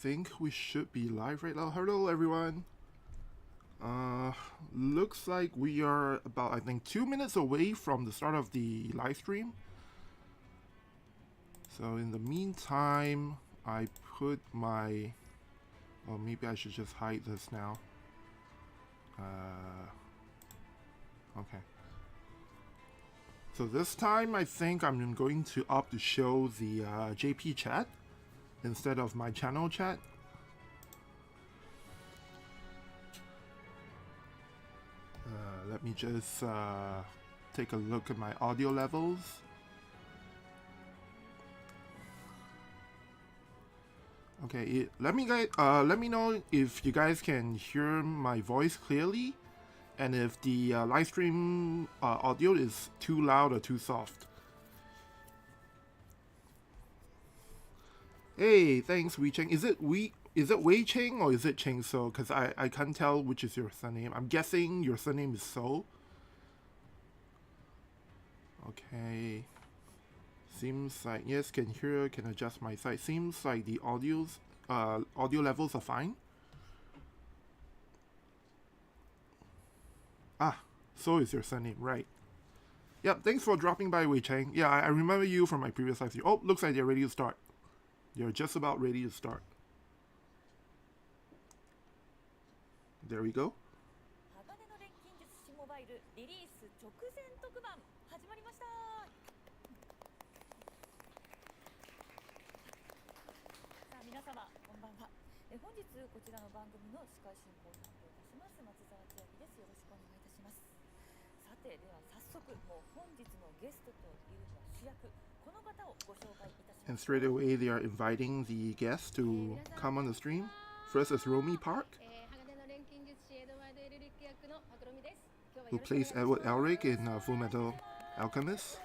think we should be live right now. Hello everyone. Looks like we are about, I think, 2 minutes away from the start of the live stream. So in the meantime, I put my, well, maybe I should just hide this now. Okay. So this time I think I'm going to opt to show the JP chat instead of my channel chat. Let me just take a look at my audio levels. Okay, let me know if you guys can hear my voice clearly, and if the live stream audio is too loud or too soft. Hey, thanks Wei Cheng. Is it Wei Cheng or is it Cheng So? Because I can't tell which is your surname. I'm guessing your surname is So. Okay. Seems like, yes, can hear, can adjust my side. Seems like the audio levels are fine. Ah, So is your surname, right. Yep, thanks for dropping by, Wei Cheng. Yeah, I remember you from my previous live stream. Oh, looks like they're ready to start. They're just about ready to start. There we go. And straight away they are inviting the guests to come on the stream. First is Romy Park, who plays Edward Elric in Fullmetal Alchemist.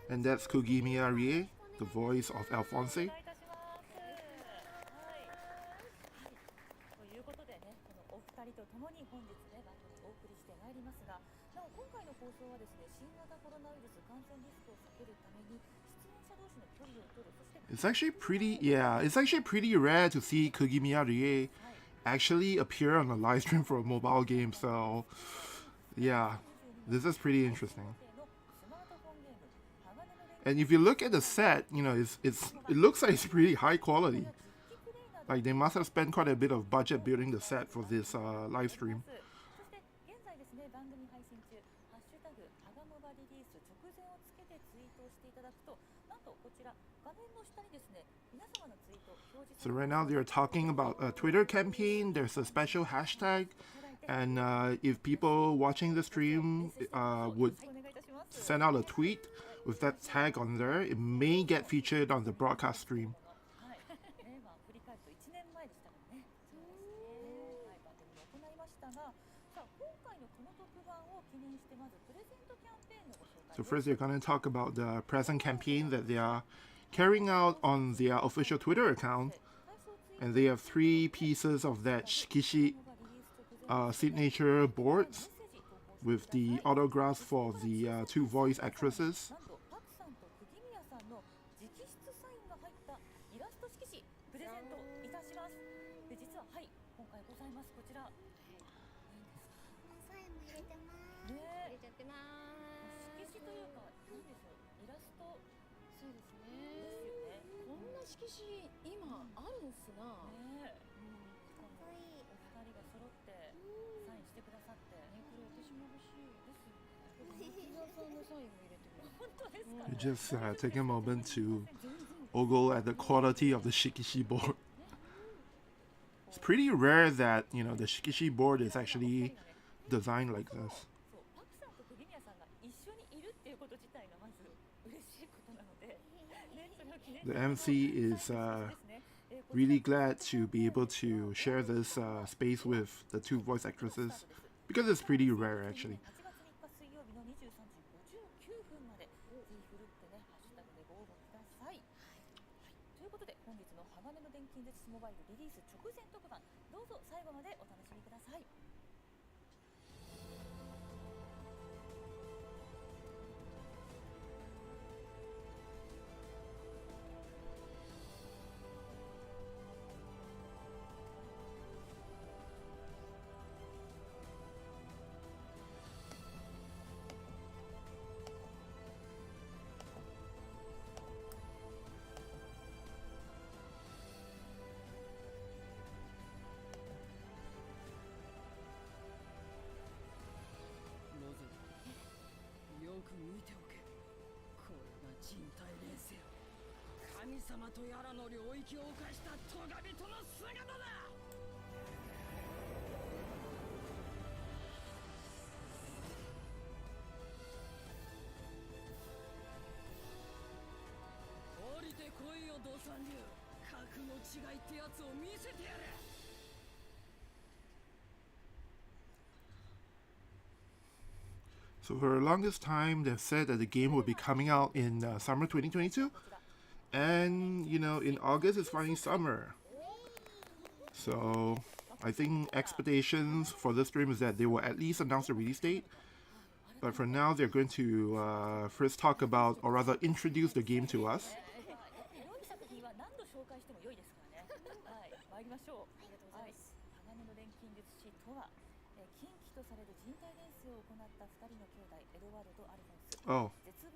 And that's Kugimiya Rie, the voice of Alphonse. It's actually pretty rare to see Kugimiya Rie actually appear on a live stream for a mobile game, so yeah, this is pretty interesting. And if you look at the set, you know, it looks like it's pretty high quality. Like they must have spent quite a bit of budget building the set for this live stream. So right now they're talking about a Twitter campaign. There's a special hashtag, and if people watching the stream would send out a tweet with that tag on there, it may get featured on the broadcast stream. So first they're going to talk about the present campaign that they are carrying out on their official Twitter account. And they have 3 pieces of that Shikishi signature boards with the autographs for the 2 voice actresses. Just take a moment to ogle at the quality of the Shikishi board. It's pretty rare that, you know, the Shikishi board is actually designed like this. The MC is really glad to be able to share this space with the 2 voice actresses, because it's pretty rare actually. So for the longest time, they've said that the game will be coming out in summer 2022. And, in August it's finally summer. So I think expectations for this stream is that they will at least announce the release date. But for now, they're going to first talk about, or rather introduce the game to us. Oh,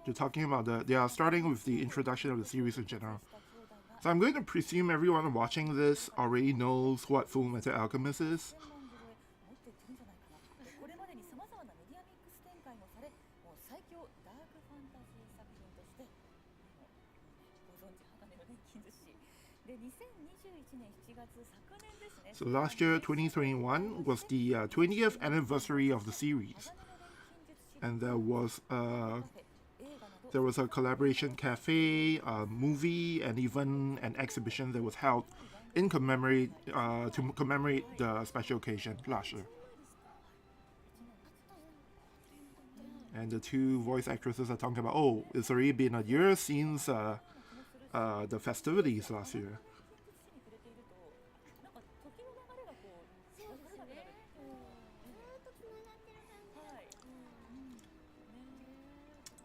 they're talking about they are starting with the introduction of the series in general. So I'm going to presume everyone watching this already knows what Fullmetal Alchemist is. So last year, 2021, was the 20th anniversary of the series. And there was a collaboration cafe, a movie, and even an exhibition that was held in commemorate to commemorate the special occasion last year. And the two voice actresses are talking about, oh, it's already been a year since the festivities last year.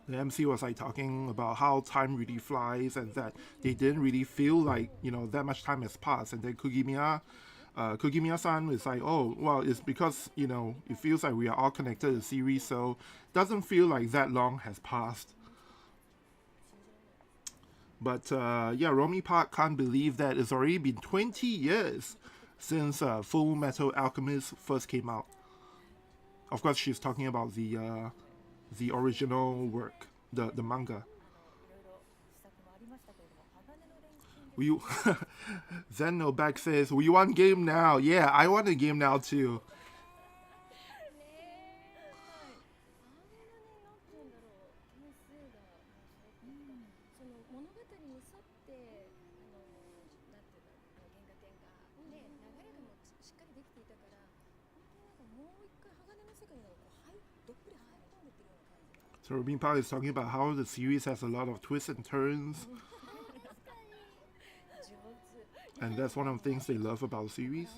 The MC was talking about how time really flies and that they didn't really feel like that much time has passed. And then Kugimiya-san is like, oh, well, it's because it feels like we are all connected to the series, so it doesn't feel like that long has passed. But Romy Park can't believe that it's already been 20 years since Fullmetal Alchemist first came out. Of course, she's talking about the original work, the manga. Zenobag says, we want game now. Yeah, I want a game now too. So Robin Park is talking about how the series has a lot of twists and turns. And that's one of the things they love about the series.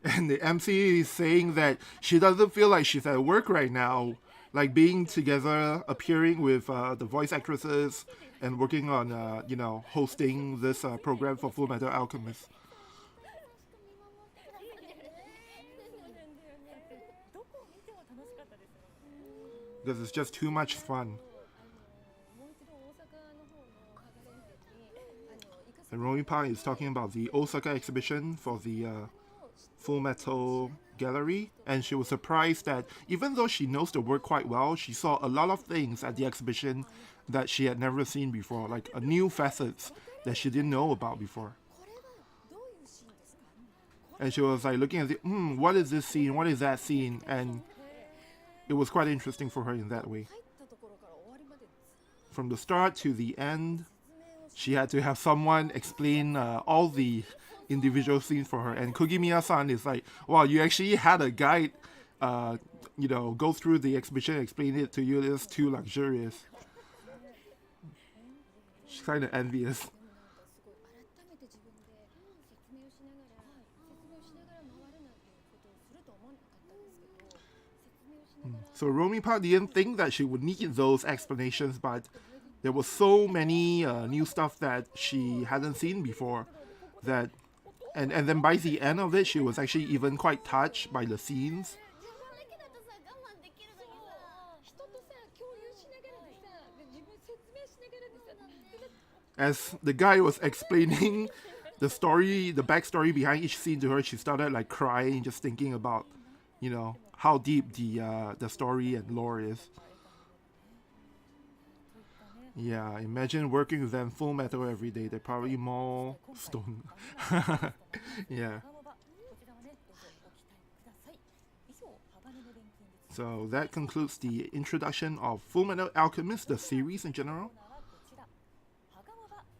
And the MC is saying that she doesn't feel like she's at work right now. Like being together, appearing with the voice actresses and working on, hosting this program for Fullmetal Alchemist. Because it's just too much fun. And Romy Park is talking about the Osaka exhibition for the Fullmetal Gallery, and she was surprised that even though she knows the work quite well, she saw a lot of things at the exhibition that she had never seen before, like new facets that she didn't know about before. And she was looking at what is this scene, what is that scene, and it was quite interesting for her in that way. From the start to the end, she had to have someone explain all the individual scenes for her. And Kugimiya-san is like, wow, you actually had a guide, go through the exhibition and explain it to you. It's too luxurious. She's kind of envious. So Romy Park didn't think that she would need those explanations, but there was so many new stuff that she hadn't seen before that, and then by the end of it, she was actually even quite touched by the scenes. As the guy was explaining the story, the backstory behind each scene to her, she started like crying, just thinking about, how deep the story and lore is. Yeah, imagine working with them Full Metal every day. They're probably more stone. Yeah. So that concludes the introduction of Fullmetal Alchemist, the series in general.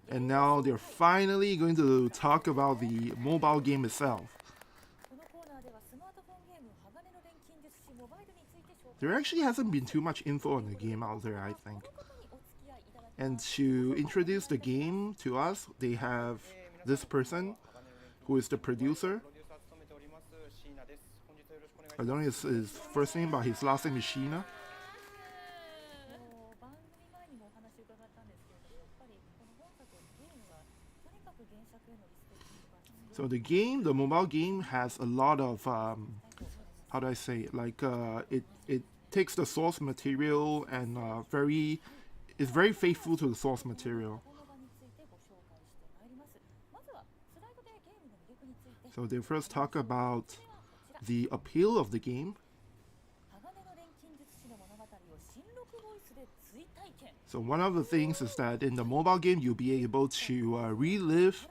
And now they're finally going to talk about the mobile game itself. There actually hasn't been too much info on the game out there, I think. And to introduce the game to us, they have this person who is the producer. I don't know his first name, but his last name is Sheena. So the mobile game has a lot of, how do I say it? Like, it takes the source material and is very faithful to the source material. So they first talk about the appeal of the game. So one of the things is that in the mobile game you'll be able to relive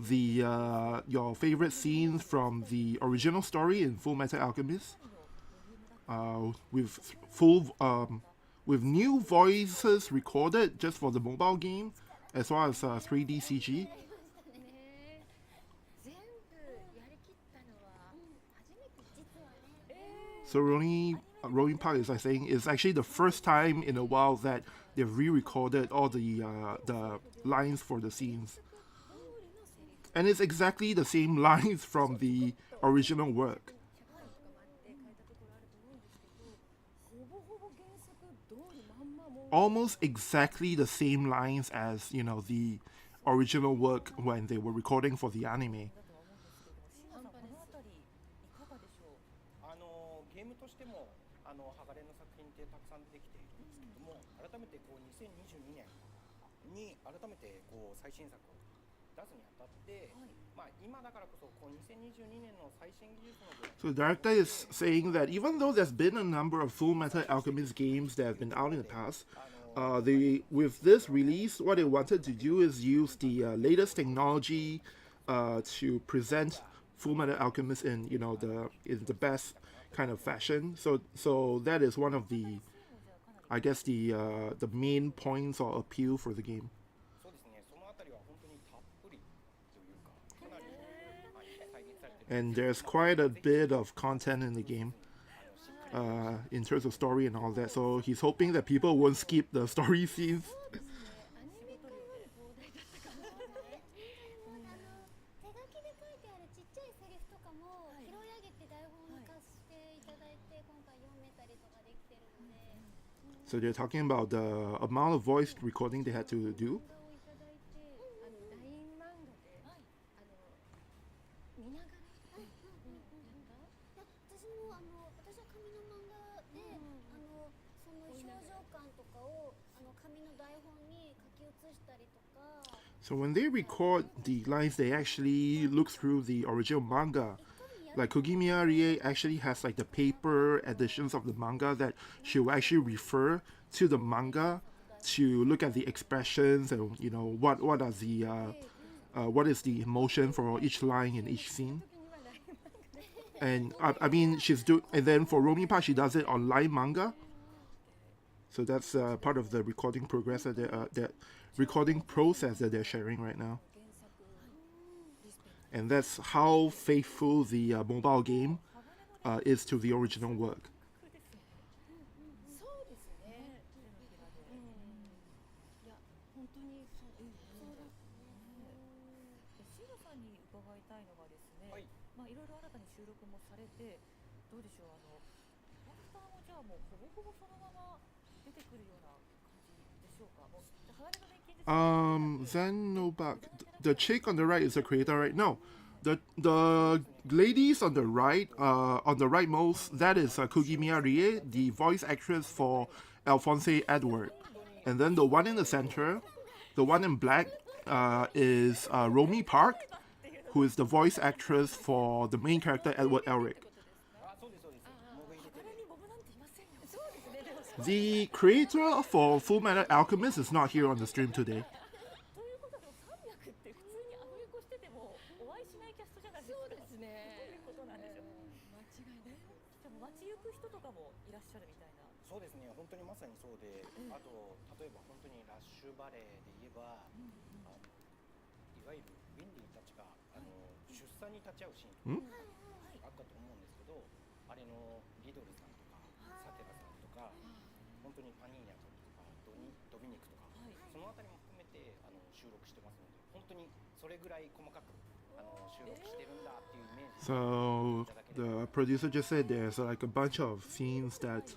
your favorite scenes from the original story in Fullmetal Alchemist, with new voices recorded just for the mobile game, as well as 3D CG. So Rolling Park is, I think, is actually the first time in a while that they've re-recorded all the lines for the scenes. And it's exactly the same lines from the original work. Almost exactly the same lines as, the original work when they were recording for the anime. So the director is saying that even though there's been a number of Fullmetal Alchemist games that have been out in the past, with this release, what they wanted to do is use the latest technology to present Fullmetal Alchemist in the best kind of fashion. So that is one of the, I guess, the main points or appeal for the game. And there's quite a bit of content in the game, in terms of story and all that. So he's hoping that people won't skip the story scenes. So they're talking about the amount of voice recording they had to do. So when they record the lines, they actually look through the original manga. Like Kugimiya Rie actually has like the paper editions of the manga that she will actually refer to the manga to look at the expressions and what is the emotion for each line in each scene. And I mean and then for Romi Pa she does it on line manga. So that's part of the recording process that they're sharing right now. And that's how faithful the mobile game is to the original work. Zenobak, the chick on the right is the creator, right? No, the ladies on the right most, that is Kugimiya Rie, the voice actress for Alphonse Edward, and then the one in the center, the one in black, is Romy Park, who is the voice actress for the main character Edward Elric. The creator for Fullmetal Alchemist is not here on the stream today. So the producer just said there's like a bunch of scenes that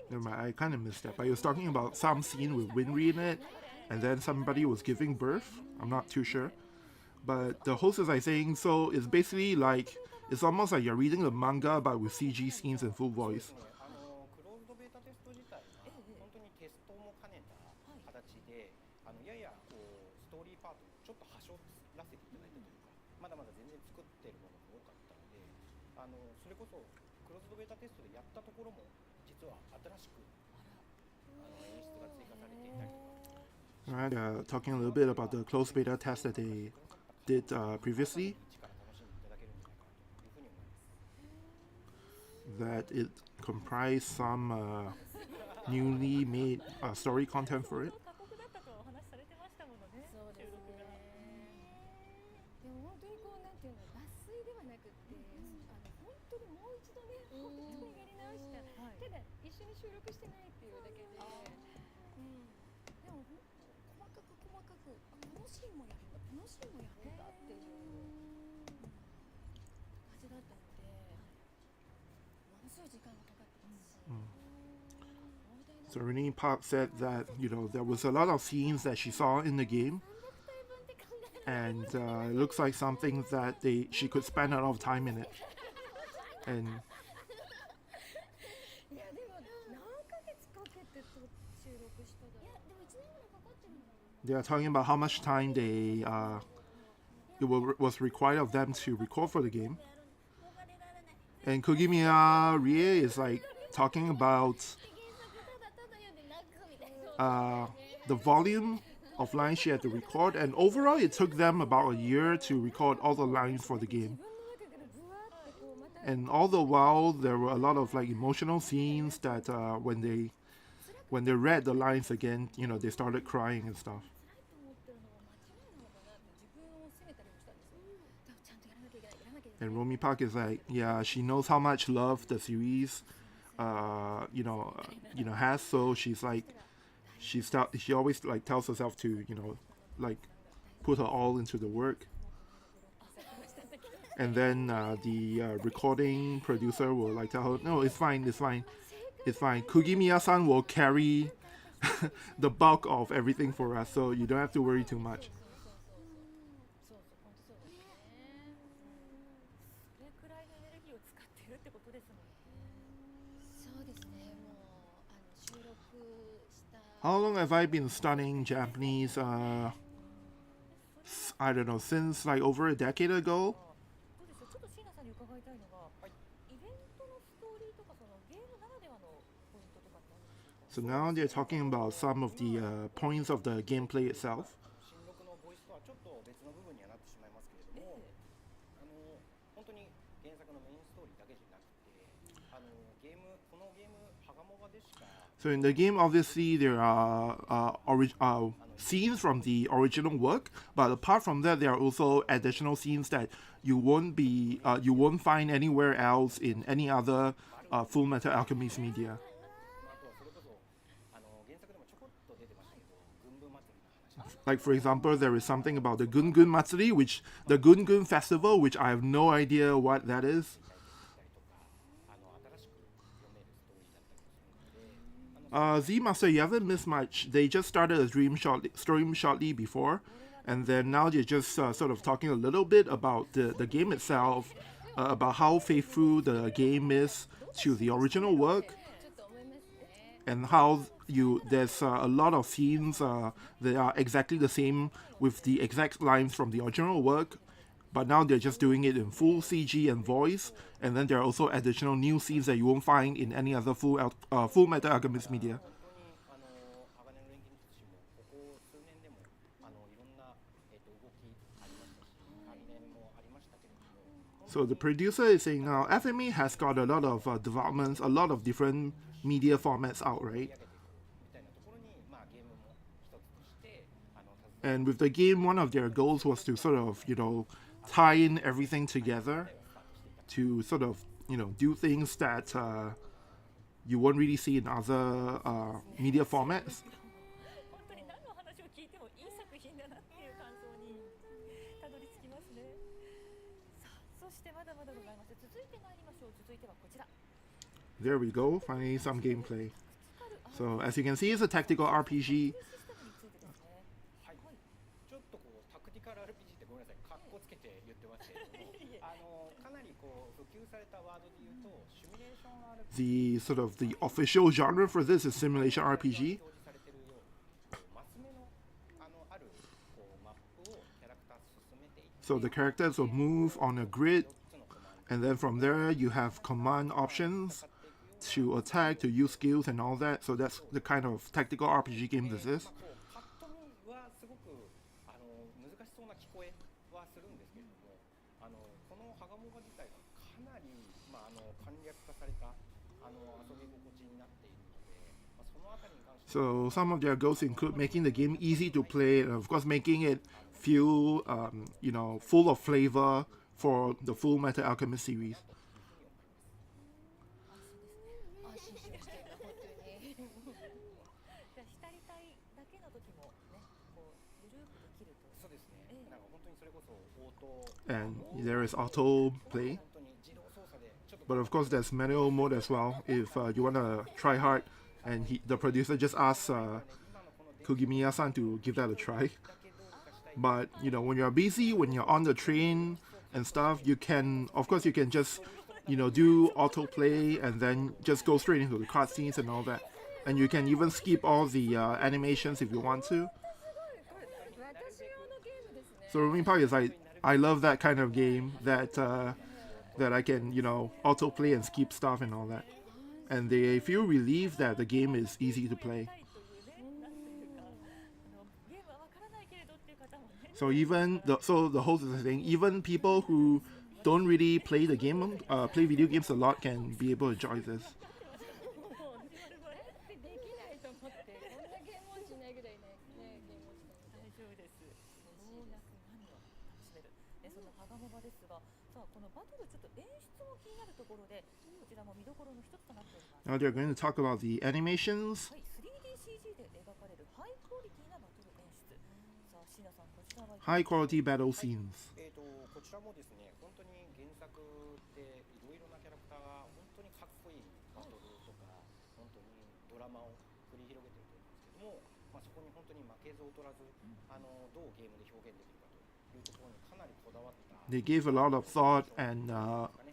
never mind, I kind of missed that, but he was talking about some scene with Winry in it, and then somebody was giving birth. I'm not too sure, but the host is like saying, so it's basically like, it's almost like you're reading the manga but with CG scenes in full voice. Alright, talking a little bit about the closed beta test that they did previously. That it comprised some newly made story content for it. So Renee Park said that, you know, there was a lot of scenes that she saw in the game, and it looks like something that she could spend a lot of time in it. And they are talking about how much time was required of them to record for the game. And Kogimiya Rie is like talking about the volume of lines she had to record, and overall it took them about a year to record all the lines for the game. And all the while there were a lot of like emotional scenes that when they read the lines again, you know, they started crying and stuff. And Romy Park is like, yeah, she knows how much love the series has, so she's like, she always like tells herself to, you know, like put her all into the work. And then the recording producer will like tell her, no, it's fine. Kugimiya-san will carry the bulk of everything for us, so you don't have to worry too much. How long have I been studying Japanese? I don't know, since like over a decade ago. So now they're talking about some of the points of the gameplay itself. So in the game, obviously, there are scenes from the original work, but apart from that, there are also additional scenes that you won't find anywhere else in any other Fullmetal Alchemist media. Like, for example, there is something about the Gungun Matsuri, the Gungun Festival, which I have no idea what that is. Z-Master, you haven't missed much. They just started a stream shortly before, and then now they're just sort of talking a little bit about the game itself, about how faithful the game is to the original work, and how there's a lot of scenes that are exactly the same with the exact lines from the original work, but now they're just doing it in full CG and voice, and then there are also additional new scenes that you won't find in any other Fullmetal Alchemist media. So the producer is saying now FMA has got a lot of developments, a lot of different media formats out, right? And with the game, one of their goals was to sort of, tie in everything together to sort of, do things that you won't really see in other media formats. There we go, finally some gameplay. So as you can see, it's a tactical RPG. The sort of the official genre for this is simulation RPG. So the characters will move on a grid, and then from there you have command options to attack, to use skills and all that. So that's the kind of tactical RPG game this is. So some of their goals include making the game easy to play, and of course making it feel, full of flavor for the Fullmetal Alchemist series. And there is auto play, but of course there's manual mode as well if you want to try hard, and the producer just asks Kugimiya-san to give that a try. But when you're busy, when you're on the train and stuff, you can just do autoplay and then just go straight into the cutscenes and all that, and you can even skip all the animations if you want to. So Rooming Park is like, I love that kind of game that I can autoplay and skip stuff and all that, and they feel relieved that the game is easy to play. So the host is saying even people who don't really play the game, play video games a lot, can be able to enjoy this. Now they're going to talk about the animations. High quality battle scenes. They gave a lot of thought and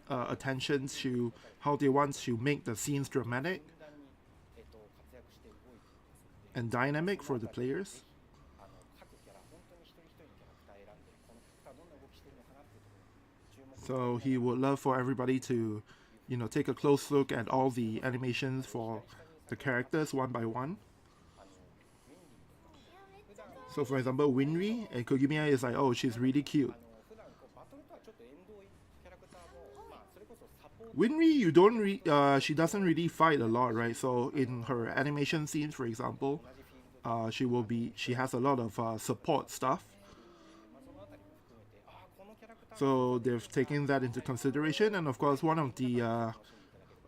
attention to how they want to make the scenes dramatic and dynamic for the players. So he would love for everybody to, take a close look at all the animations for the characters one by one. So for example, Winry, and Kogimiya is like, oh, she's really cute. Winry, she doesn't really fight a lot, right? So in her animation scenes, for example, she has a lot of support stuff. So they've taken that into consideration, and of course one of the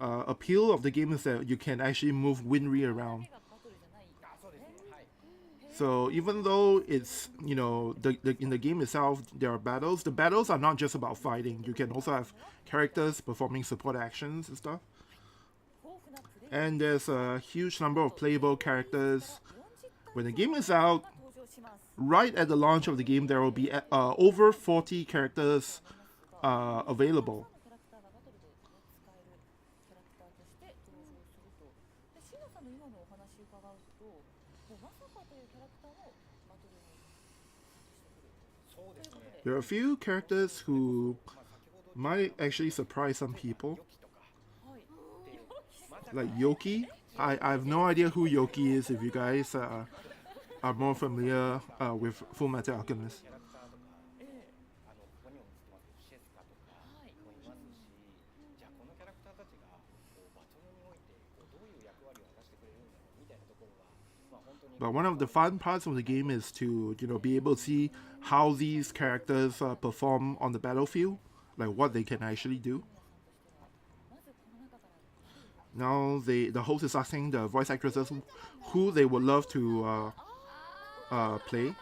appeal of the game is that you can actually move Winry around. So even though it's, in the game itself there are battles, the battles are not just about fighting. You can also have characters performing support actions and stuff. And there's a huge number of playable characters. When the game is out, right at the launch of the game, there will be over 40 characters available. There are a few characters who might actually surprise some people, like Yoki. I have no idea who Yoki is. If you guys are more familiar with Fullmetal Alchemist. But one of the fun parts of the game is to be able to see how these characters perform on the battlefield, like what they can actually do. Now the host is asking the voice actresses who they would love to play.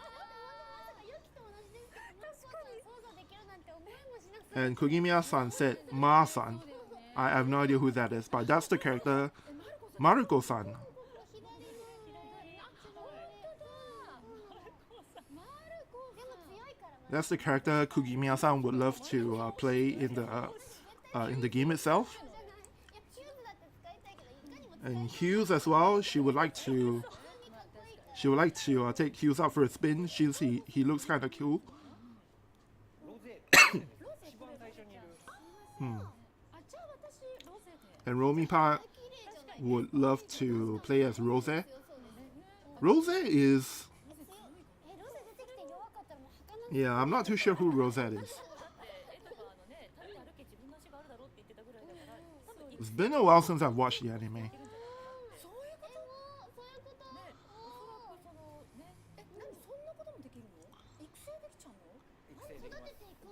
And Kugimiya-san said Ma-san. I have no idea who that is, but that's the character Maruko-san. That's the character Kugimiya-san would love to play in the game itself. And Hughes as well. She would like to take Hughes out for a spin. He looks kind of cool. And Romy Park would love to play as Rose. Rose is... Yeah, I'm not too sure who Rosette is. It's been a while since I've watched the anime.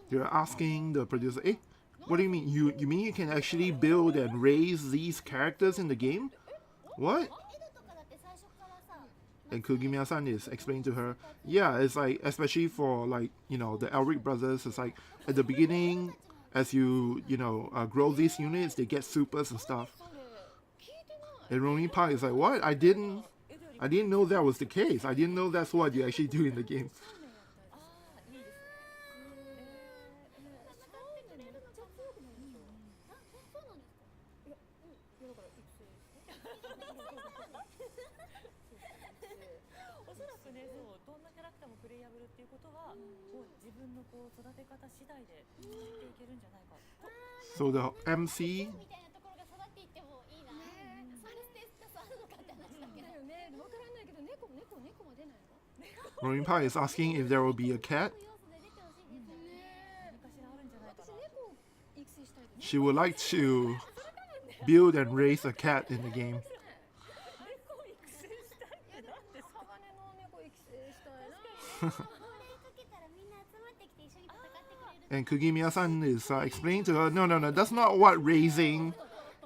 They're asking the producer, hey, what do you mean? You mean you can actually build and raise these characters in the game? What? And Kugimiya-san is explaining to her, yeah, it's like, especially for like, the Elric brothers, it's like, at the beginning, as you grow these units, they get supers and stuff. And Romy Park is like, what? I didn't know that was the case. I didn't know that's what you actually do in the game. So the MC Rorimpa is asking if there will be a cat. She would like to build and raise a cat in the game. And Kugimiya-san is explaining to her, no, that's not what raising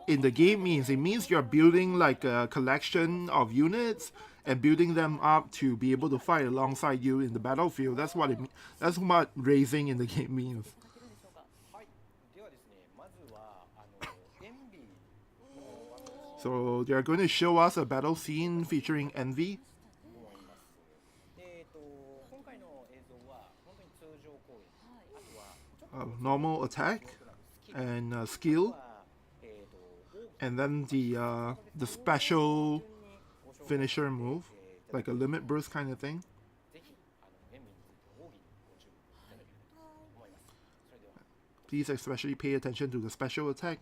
in the game means. It means you're building like a collection of units and building them up to be able to fight alongside you in the battlefield. That's what it means. That's what raising in the game means. So they're going to show us a battle scene featuring Envy. Normal attack and skill, and then the special finisher move, like a limit burst kind of thing. Please especially pay attention to the special attack.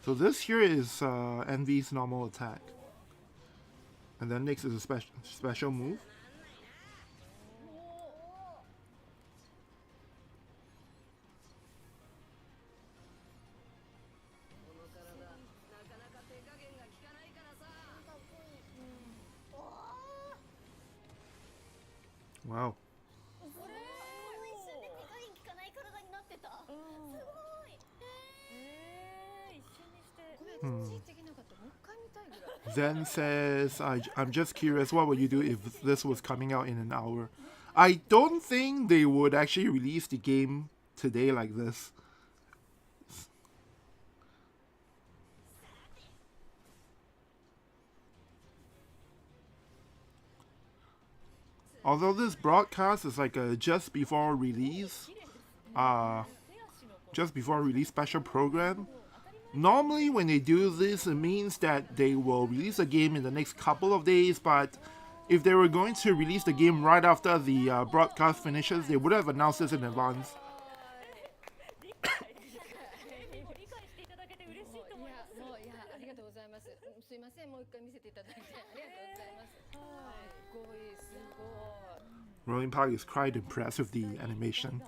So this here is Envy's normal attack, and then next is a special move. Wow. Zen says, I'm just curious, what would you do if this was coming out in an hour? I don't think they would actually release the game today like this. Although this broadcast is like a just before release special program, Normally, when they do this, it means that they will release a game in the next couple of days, but if they were going to release the game right after the broadcast finishes, they would have announced this in advance. Rolling Park is quite impressed with the animation.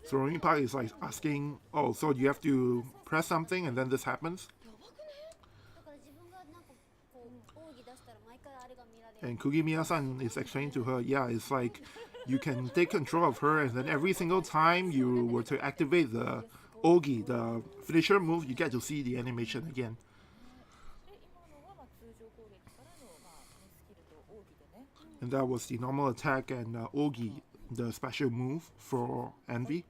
So Rolling Park is like asking, oh, so you have to press something and then this happens? And Kugimiya-san is explaining to her, yeah, it's like you can take control of her, and then every single time you were to activate the Ogi, the finisher move, you get to see the animation again. And that was the normal attack and Ogi, the special move for Envy.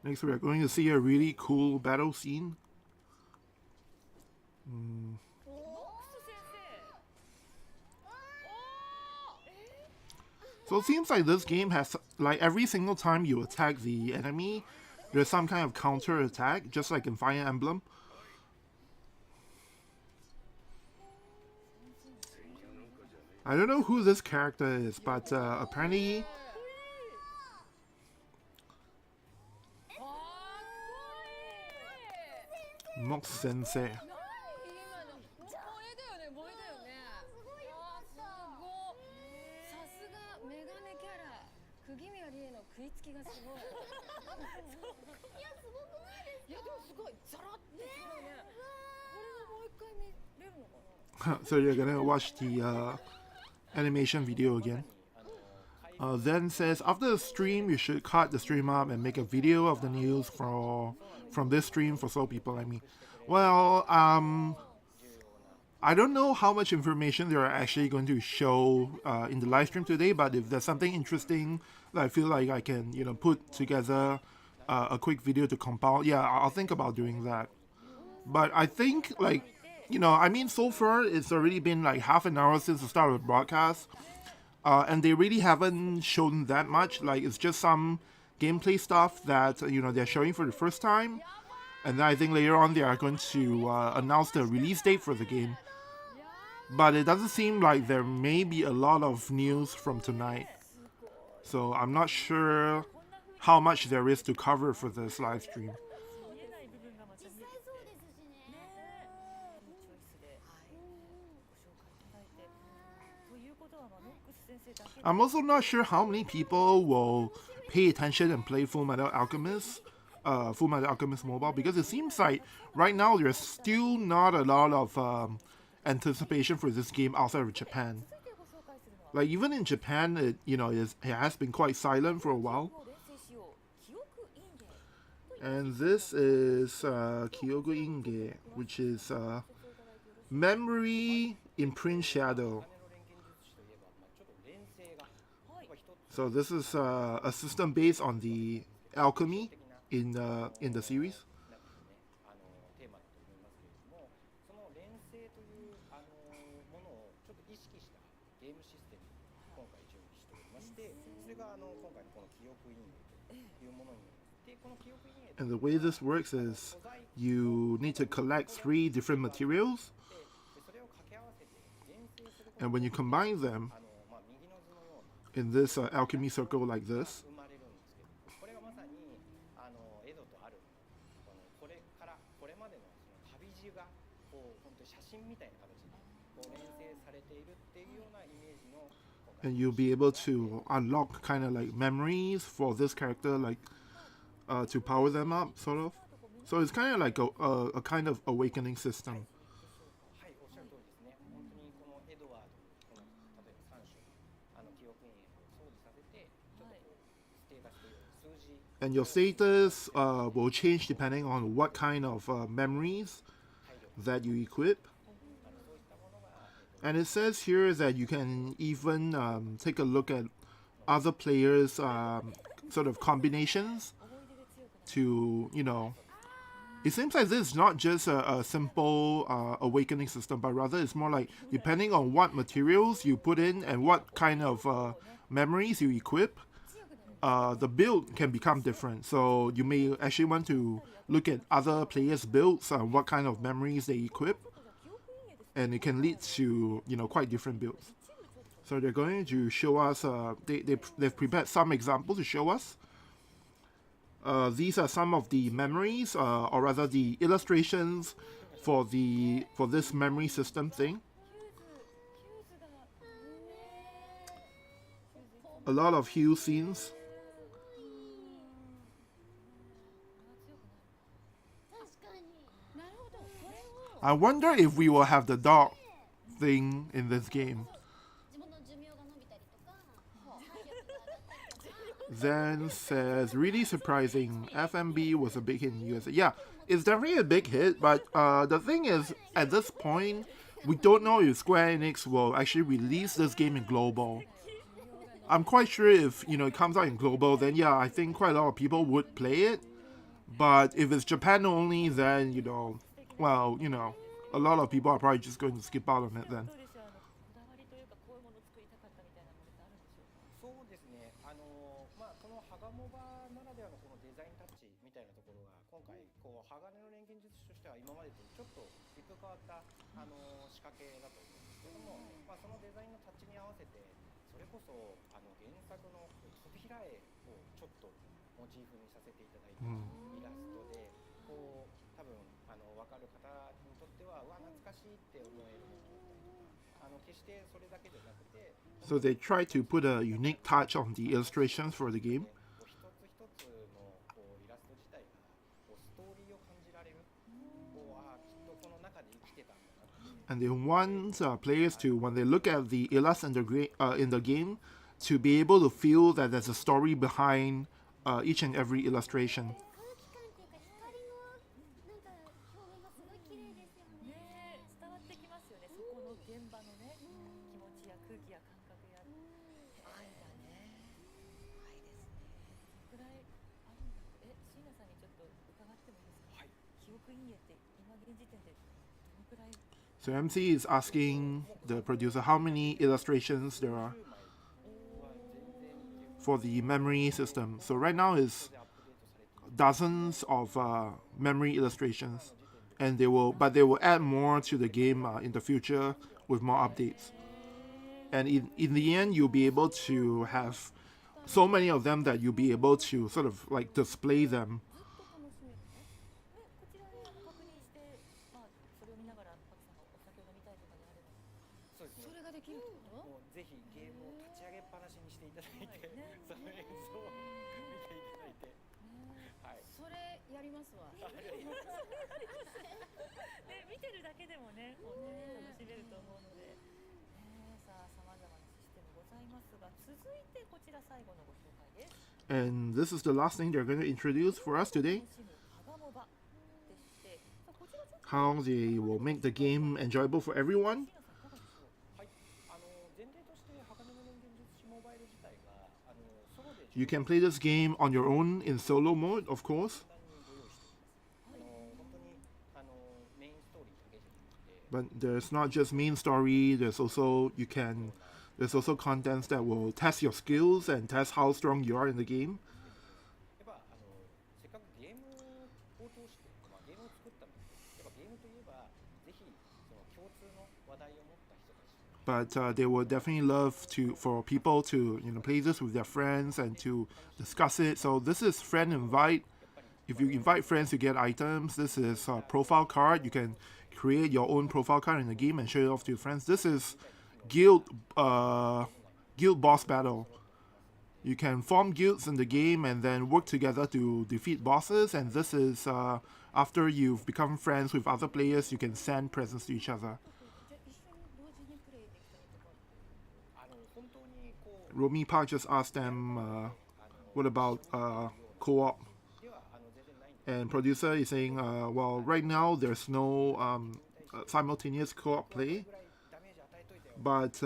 Next, we are going to see a really cool battle scene. So it seems like this game has, like, every single time you attack the enemy, there's some kind of counter attack, just like in Fire Emblem. I don't know who this character is, but apparently Mox Sensei. So you're gonna watch the animation video again. Then says, after the stream, you should cut the stream up and make a video of the news from this stream for Soul People. I mean, well, I don't know how much information they are actually going to show in the live stream today, but if there's something interesting that I feel like I can, put together a quick video to compile, yeah, I'll think about doing that. But I think, like, so far it's already been like half an hour since the start of the broadcast. And they really haven't shown that much. Like, it's just some gameplay stuff that, they're showing for the first time. And then I think later on they are going to announce the release date for the game. But it doesn't seem like there may be a lot of news from tonight. So I'm not sure how much there is to cover for this live stream. I'm also not sure how many people will pay attention and play Fullmetal Alchemist Mobile, because it seems like right now there's still not a lot of anticipation for this game outside of Japan. Like, even in Japan, it has been quite silent for a while. And this is Kyogo Inge, which is Memory in Print Shadow. So this is a system based on the alchemy in the series. And the way this works is you need to collect 3 different materials, and when you combine them in this alchemy circle like this, and you'll be able to unlock kind of like memories for this character, like to power them up, sort of. So it's kind of like a kind of awakening system. And your status will change depending on what kind of memories that you equip. And it says here that you can even take a look at other players' sort of combinations to, it seems like this is not just a simple awakening system, but rather it's more like depending on what materials you put in and what kind of memories you equip, the build can become different. So you may actually want to look at other players' builds, what kind of memories they equip, and it can lead to quite different builds. So they're going to show us. They've prepared some examples to show us. These are some of the memories, or rather the illustrations for this memory system thing. A lot of hue scenes. I wonder if we will have the dog thing in this game. Then says, really surprising, FMB was a big hit in the USA. Yeah, it's definitely a big hit, but the thing is, at this point, we don't know if Square Enix will actually release this game in global. I'm quite sure if, it comes out in global, then yeah, I think quite a lot of people would play it. But if it's Japan only, then, well, a lot of people are probably just going to skip out on it then. So they try to put a unique touch on the illustrations for the game. And they want players to, when they look at the illustrations in the game, to be able to feel that there's a story behind each and every illustration. So MC is asking the producer how many illustrations there are for the memory system. So right now is dozens of memory illustrations, and they will add more to the game in the future with more updates. And in the end, you'll be able to have so many of them that you'll be able to sort of like display them. And this is the last thing they're going to introduce for us today. How they will make the game enjoyable for everyone. You can play this game on your own in solo mode, of course. But there's not just main story, there's also contents that will test your skills and test how strong you are in the game. But they would definitely love for people to play this with their friends and to discuss it. So this is friend invite. If you invite friends, you get items. This is a profile card. You can create your own profile card in the game and show it off to your friends. This is guild boss battle. You can form guilds in the game and then work together to defeat bosses. And this is after you've become friends with other players, you can send presents to each other. Romy Park just asked them, what about co-op? And producer is saying, well, right now there's no simultaneous co-op play. but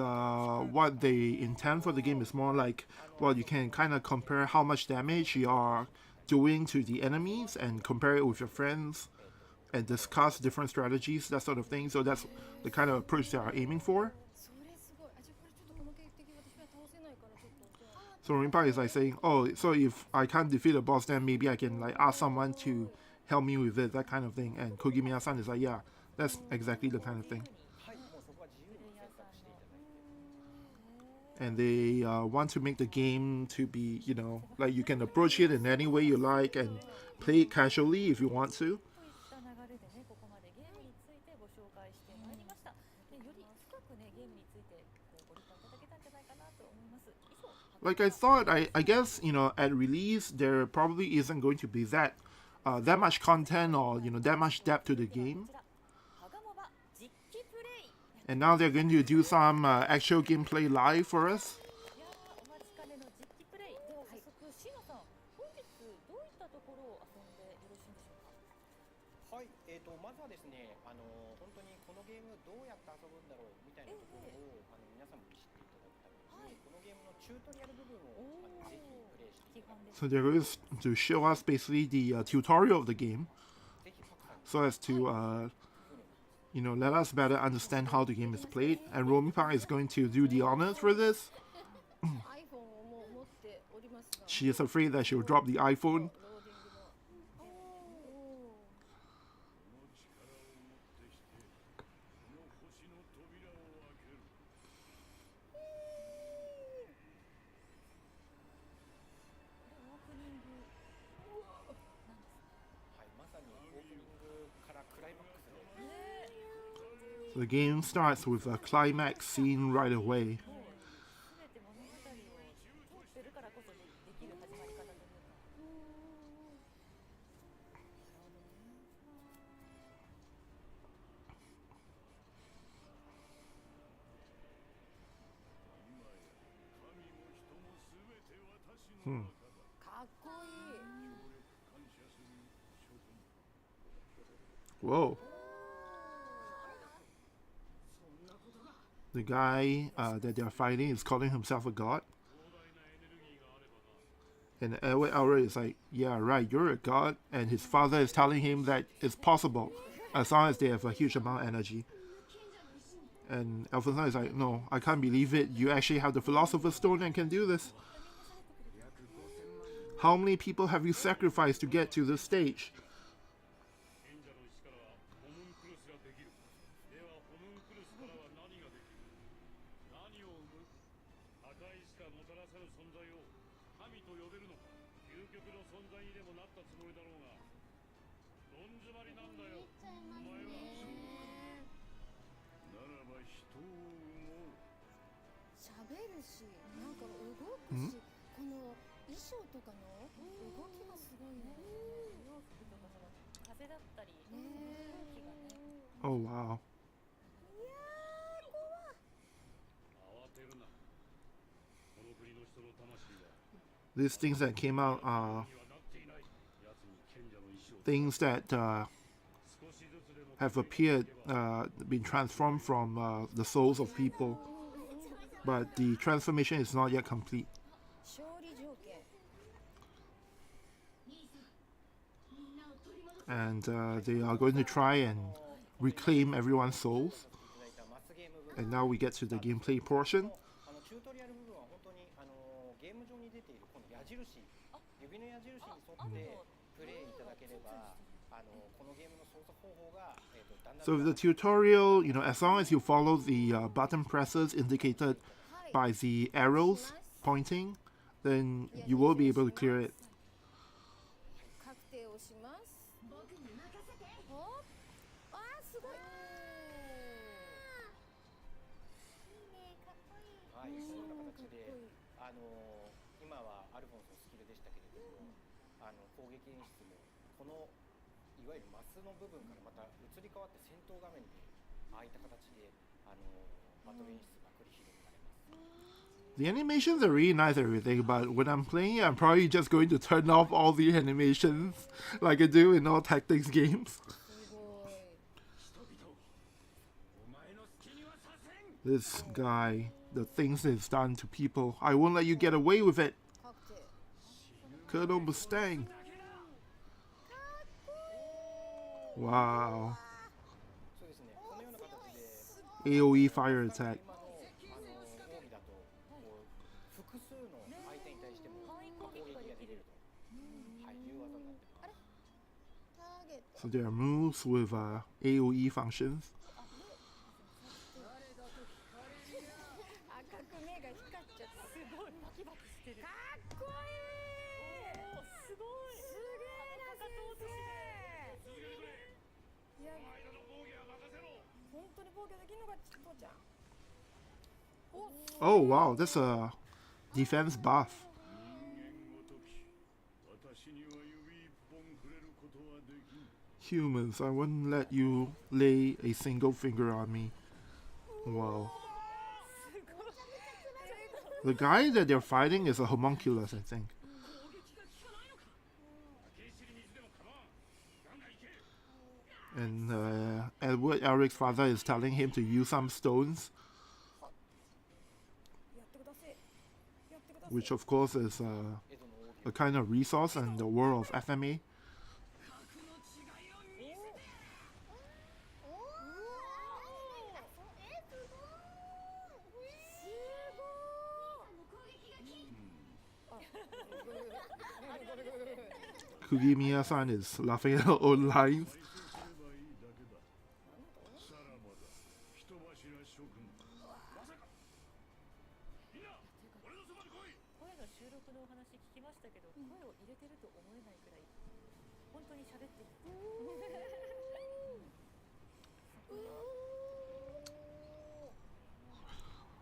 what they intend for the game is more like, well, you can kind of compare how much damage you are doing to the enemies and compare it with your friends and discuss different strategies, that sort of thing. So that's the kind of approach they are aiming for. So Rimpa is like saying, oh, so if I can't defeat a boss, then maybe I can like ask someone to help me with it, that kind of thing. And Kogimiya-san is like, yeah, that's exactly the kind of thing. And they want to make the game to be, you know, like you can approach it in any way you like and play it casually if you want to. Like I thought, I guess, you know, at release there probably isn't going to be that much content or, you know, that much depth to the game. And now they're going to do some actual gameplay live for us. So they're going to show us basically the tutorial of the game, so as to you know, let us better understand how the game is played. And Romipa is going to do the honors for this. She is afraid that she will drop the iPhone. The game starts with a climax scene right away. Whoa. The guy that they're fighting is calling himself a god. And Edward Elric is like, yeah, right, you're a god. And his father is telling him that it's possible as long as they have a huge amount of energy. And Alfonso is like, no, I can't believe it. You actually have the Philosopher's Stone and can do this. How many people have you sacrificed to get to this stage? Oh wow. These things that came out are things that have appeared, been transformed from the souls of people, but the transformation is not yet complete. And they are going to try and reclaim everyone's souls. And now we get to the gameplay portion. So the tutorial, you know, as long as you follow the button presses indicated by the arrows pointing, then you will be able to clear it. The animations are really nice and everything, but when I'm playing it, I'm probably just going to turn off all the animations like I do in all tactics games. This guy, the things he's done to people, I won't let you get away with it. Colonel Mustang. Wow. AoE fire attack. So there are moves with AoE functions. Oh wow, that's a defense buff. Humans, I wouldn't let you lay a single finger on me. Wow. The guy that they're fighting is a homunculus, I think. And Edward Eric's father is telling him to use some stones, which of course is a kind of resource in the world of FMA. Kugimiya-san is laughing at her own lines.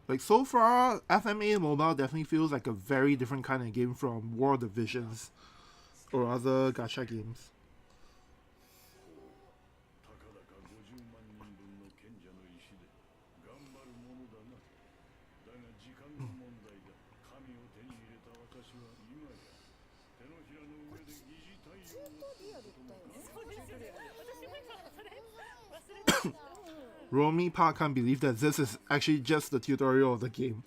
Like, so far, FMA Mobile definitely feels like a very different kind of game from War Divisions or other gacha games. Romy Park can't believe that this is actually just the tutorial of the game.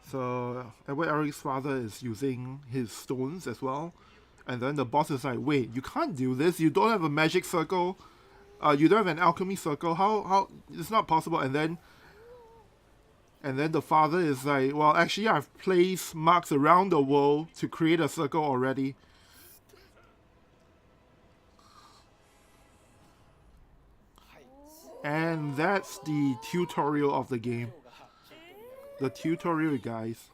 So Edward Eric's father is using his stones as well. And then the boss is like, wait, you can't do this. You don't have a magic circle. You don't have an alchemy circle. How it's not possible. And then the father is like, well, actually, I've placed marks around the world to create a circle already. And that's the tutorial of the game. The tutorial, guys,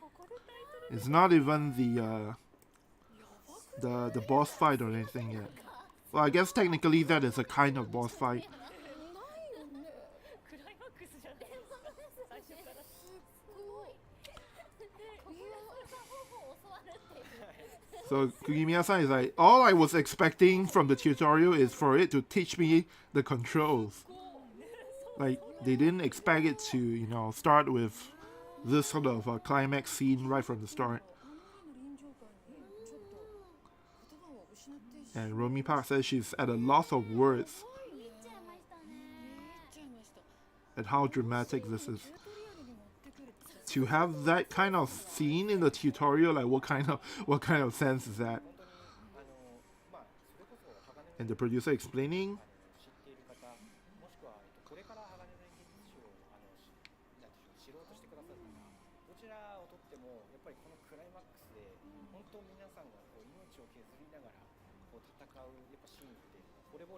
is not even the boss fight or anything yet. Well, I guess technically that is a kind of boss fight. So Kugimiya-san is like, all I was expecting from the tutorial is for it to teach me the controls. Like, they didn't expect it to, you know, start with this sort of a climax scene right from the start. And Romy Park says she's at a loss of words at how dramatic this is. To have that kind of scene in the tutorial, like what kind of sense is that? And the producer explaining.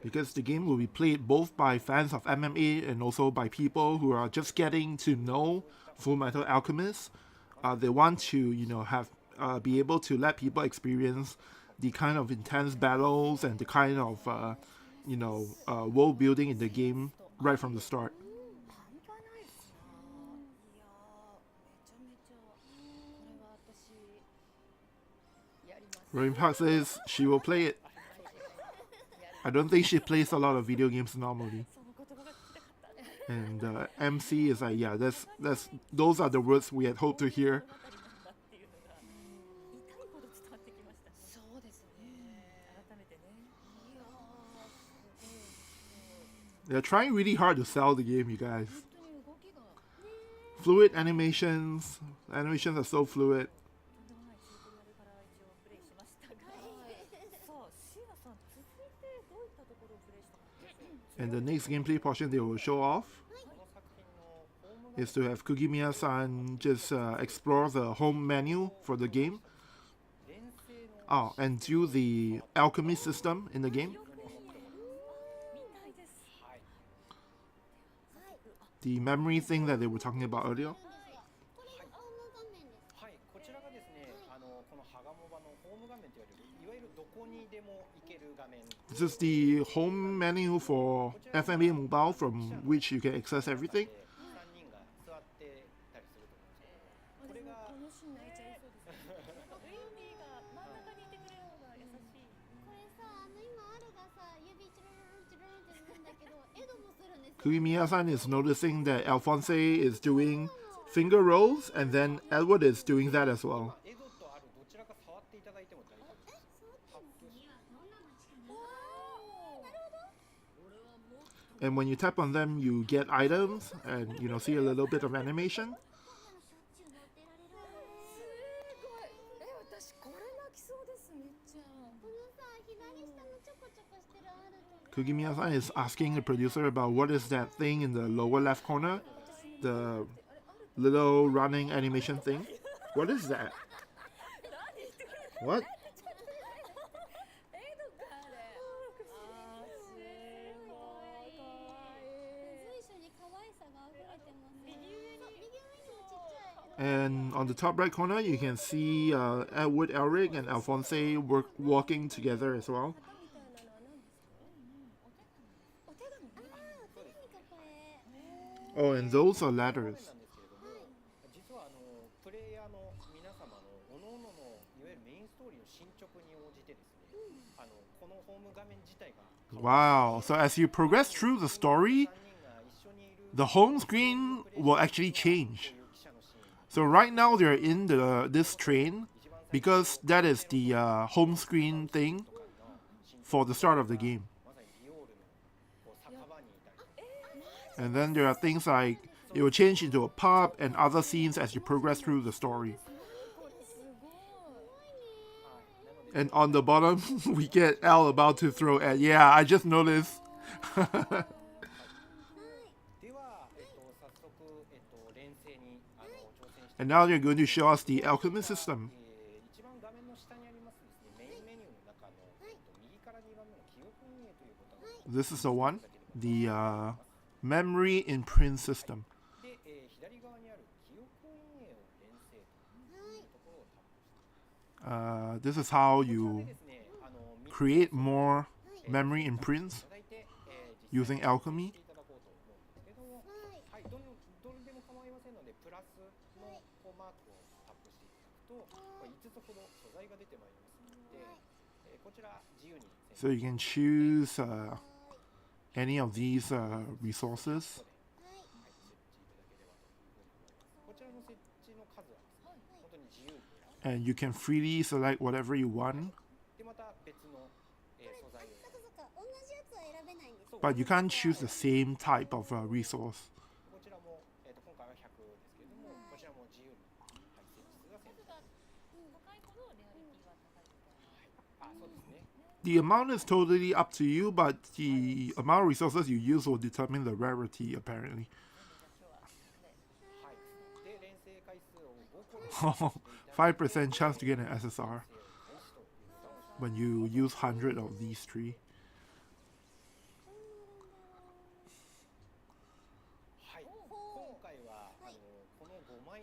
Because the game will be played both by fans of MMA and also by people who are just getting to know Fullmetal Alchemist. They want to, you know, have be able to let people experience the kind of intense battles and the kind of, you know, world building in the game right from the start. Rain Park says she will play it. I don't think she plays a lot of video games normally. And MC is like, yeah, those are the words we had hoped to hear. They're trying really hard to sell the game, you guys. Fluid animations. Animations are so fluid. And the next gameplay portion they will show off is to have Kugimiya-san just explore the home menu for the game. Oh, and do the alchemy system in the game. The memory thing that they were talking about earlier. This is the home menu for FMA Mobile from which you can access everything. Kugimiya-san is noticing that Alphonse is doing finger rolls, and then Edward is doing that as well. And when you tap on them, you get items, and see a little bit of animation. Kugimiya-san is asking the producer about what is that thing in the lower left corner, the little running animation thing. What is that? What? And on the top right corner, you can see Edward Elric and Alphonse walking together as well. Oh, and those are ladders. Wow, so as you progress through the story, the home screen will actually change. So right now they're in this train because that is the home screen thing for the start of the game. And then there are things like it will change into a pub and other scenes as you progress through the story. And on the bottom, we get Al about to throw at. Yeah, I just noticed. And now they're going to show us the alchemy system. This is the one, the memory imprint system. This is how you create more memory imprints using alchemy. So you can choose any of these resources. And you can freely select whatever you want. But you can't choose the same type of resource. The amount is totally up to you, but the amount of resources you use will determine the rarity, apparently. 5% chance to get an SSR when you use 100 of these three.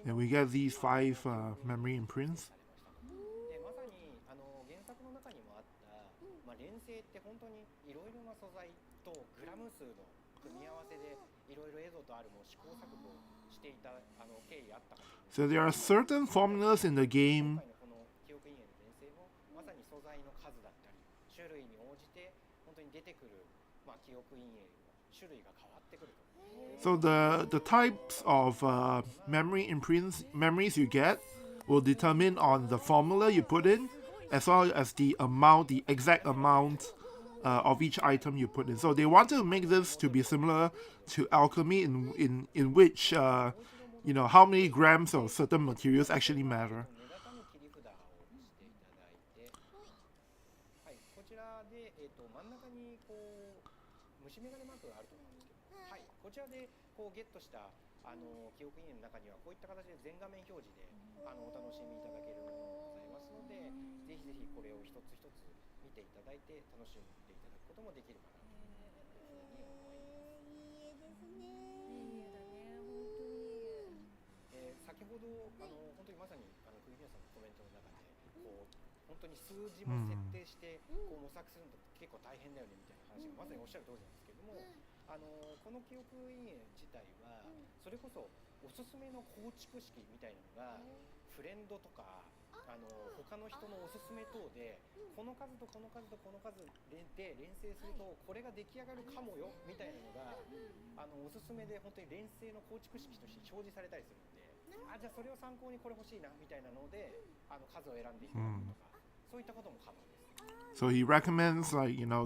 And we get these 5 memory imprints. So there are certain formulas in the game So the types of memories you get will determine on the formula you put in, as well as the amount, the exact amount of each item you put in. So they want to make this to be similar to alchemy, in which how many grams of certain materials actually matter. So he recommends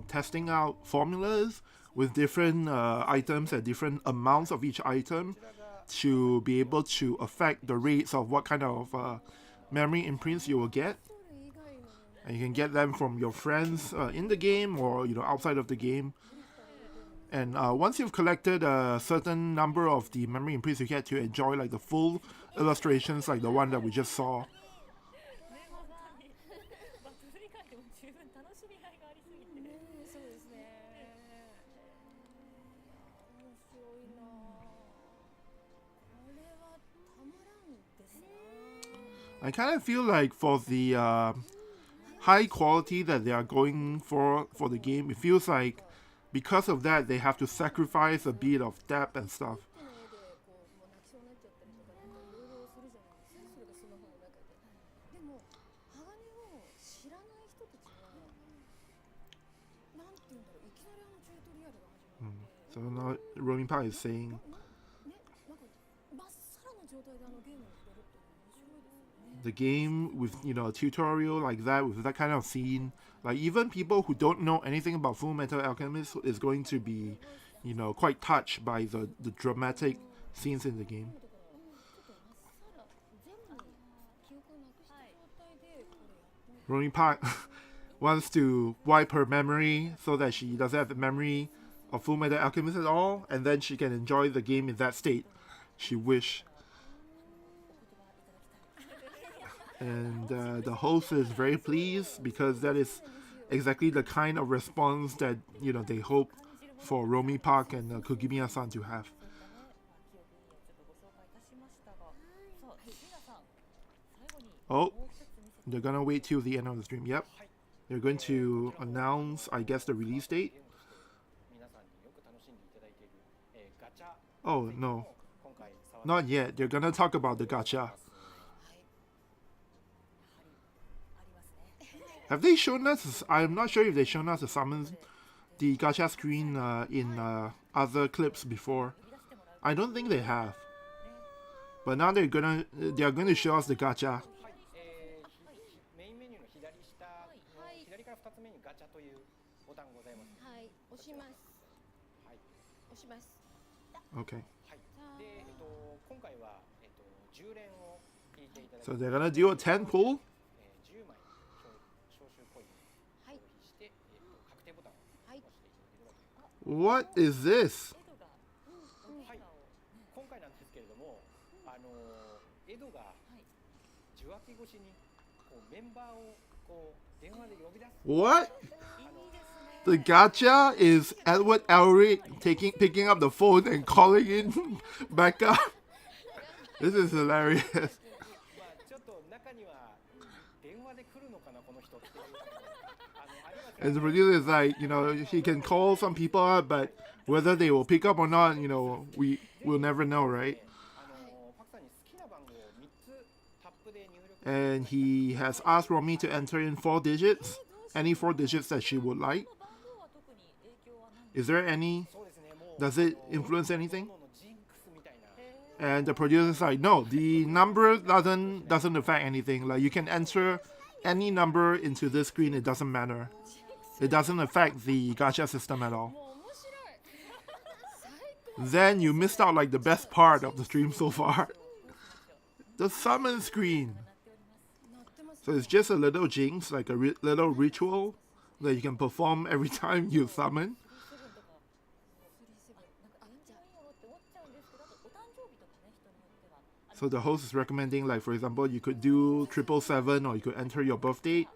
testing out formulas with different items at different amounts of each item to be able to affect the rates of what kind of memory imprints you will get. And you can get them from your friends in the game or outside of the game. And once you've collected a certain number of the memory imprints, you get to enjoy like the full illustrations like the one that we just saw. I kind of feel like for the high quality that they are going for the game, it feels like because of that they have to sacrifice a bit of depth and stuff. So now Roaming Park is saying the game with a tutorial like that, with that kind of scene, like even people who don't know anything about Fullmetal Alchemist is going to be quite touched by the dramatic scenes in the game. Roaming Park wants to wipe her memory so that she doesn't have the memory of Fullmetal Alchemist at all, and then she can enjoy the game in that state she wish. And the host is very pleased because that is exactly the kind of response that they hope for Roaming Park and Kugimiya-san to have. Oh, they're gonna wait till the end of the stream. Yep, they're going to announce, I guess, the release date. Oh no, not yet. They're gonna talk about the gacha. Have they shown us? I'm not sure if they've shown us the gacha screen in other clips before. I don't think they have. But now they are going to show us the gacha. Okay. So they're gonna do a 10 pull. What is this? What? The gacha is Edward Elric picking up the phone and calling in backup. This is hilarious. And the producer is like, he can call some people up, but whether they will pick up or not, we will never know, right? And he has asked Romy to enter in 4 digits, any 4 digits that she would like. Is there any? Does it influence anything? And the producer's like, no, the number doesn't affect anything. Like, you can enter any number into this screen, it doesn't matter. It doesn't affect the gacha system at all. Then you missed out like the best part of the stream so far. The summon screen. So it's just a little jinx, like a little ritual that you can perform every time you summon. So the host is recommending, like, for example, you could do 777 or you could enter your birth date.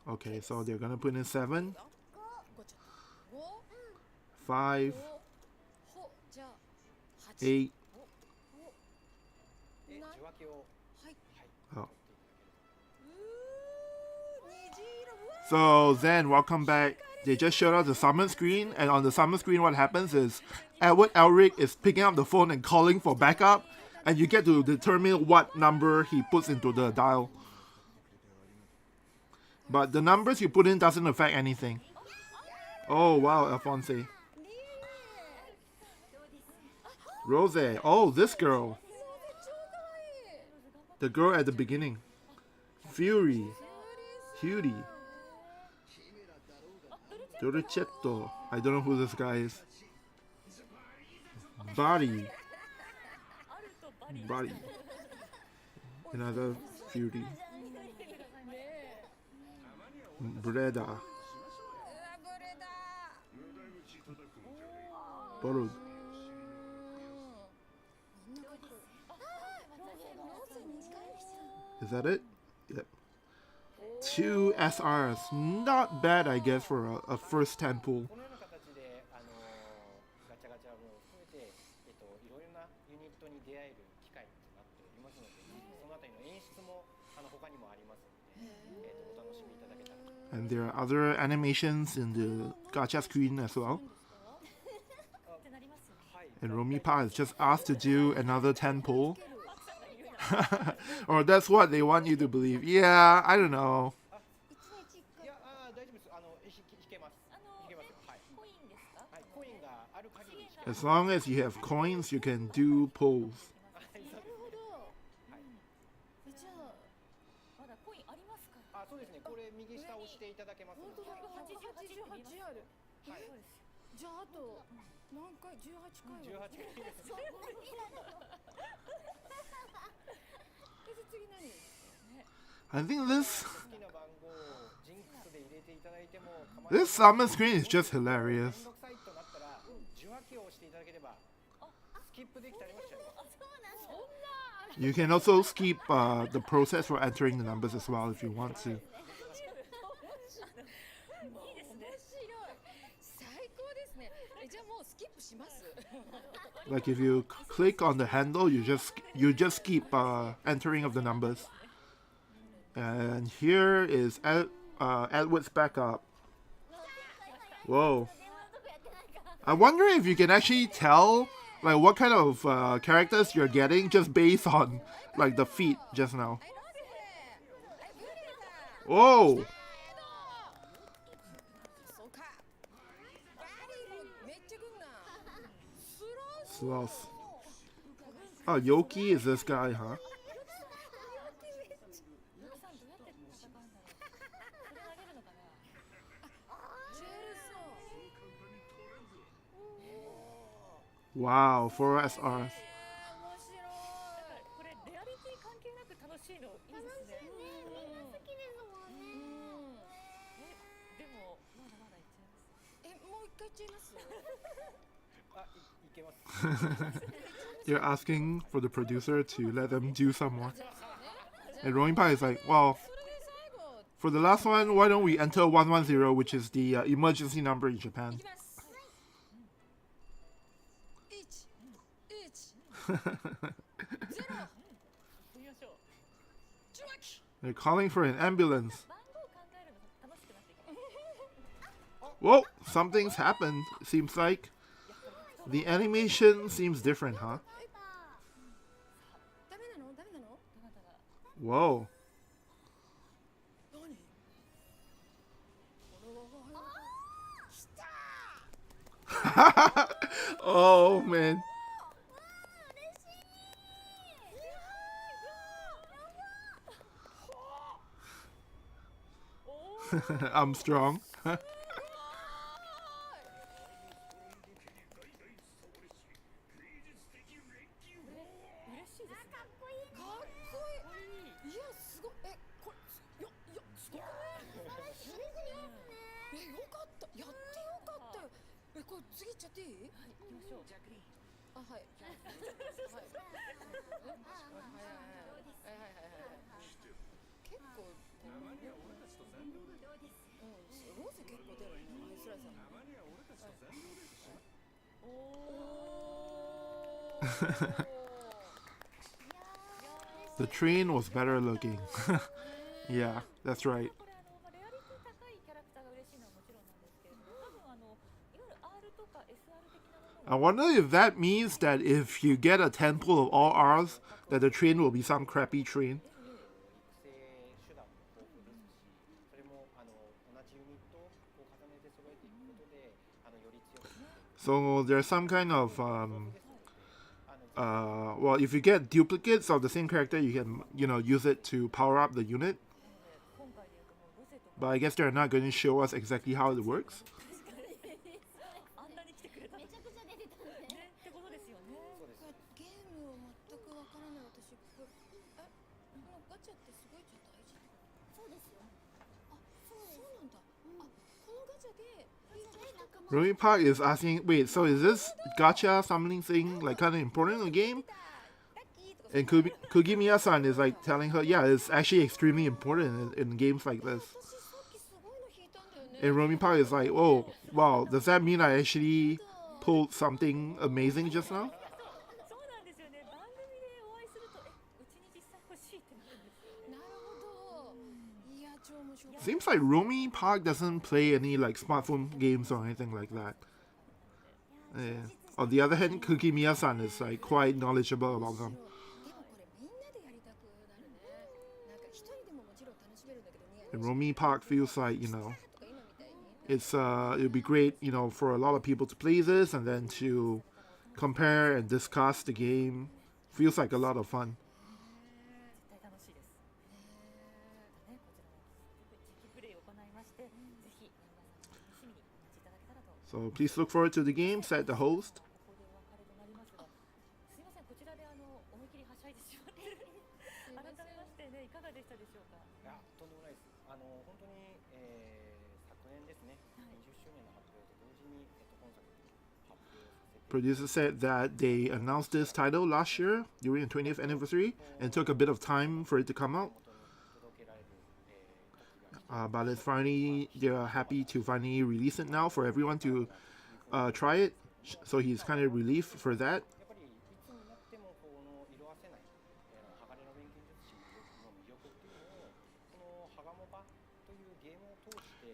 Okay, so they're gonna put in 7, 5, 8. Oh. So then, welcome back. They just showed us the summon screen, and on the summon screen what happens is Edward Elric is picking up the phone and calling for backup, and you get to determine what number he puts into the dial. But the numbers you put in doesn't affect anything. Oh wow, Alphonse. Rose. Oh, this girl. The girl at the beginning. Fury. Cutie. Doricetto. I don't know who this guy is. Body. Another Fury. Breda. Borrowed. Is that it? Yep. 2 SRs. Not bad, I guess, for a first 10 pool. And there are other animations in the gacha screen as well. And Romipa is just asked to do another 10 pull. Or that's what they want you to believe. Yeah, I don't know. As long as you have coins, you can do pulls. I think this summon screen is just hilarious. You can also skip the process for entering the numbers as well if you want to. Like if you click on the handle, you just keep entering of the numbers. And here is Edward's backup. Whoa! I wonder if you can actually tell like what kind of characters you're getting just based on like the feet just now. Whoa! Sloth. Oh, Yoki is this guy, huh? Wow, 4 SRs. You're asking for the producer to let them do some more. And Roinpa is like, well, for the last one, why don't we enter 110, which is the emergency number in Japan. They're calling for an ambulance. Whoa, something's happened, seems like. The animation seems different, huh? Whoa. Oh man. I'm strong. The train was better looking. Yeah, that's right. I wonder if that means that if you get a 10 pull of all R's, that the train will be some crappy train. So there's some kind of well, if you get duplicates of the same character, you can use it to power up the unit. But I guess they're not going to show us exactly how it works. Rumi Park is asking, wait, so is this gacha summoning thing like kind of important in the game? And Kugimiya-san is like telling her, yeah, it's actually extremely important in games like this. And Rumi Park is like, oh, wow, does that mean I actually pulled something amazing just now? Seems like Rumi Park doesn't play any like smartphone games or anything like that. Yeah. On the other hand, Kugimiya-san is like quite knowledgeable about them. And Rumi Park feels like, it'll be great, for a lot of people to play this and then to compare and discuss the game. Feels like a lot of fun. So please look forward to the game, said the host. Producer said that they announced this title last year during the 20th anniversary and took a bit of time for it to come out. But it's finally, they're happy to finally release it now for everyone to try it. So he's kind of relieved for that.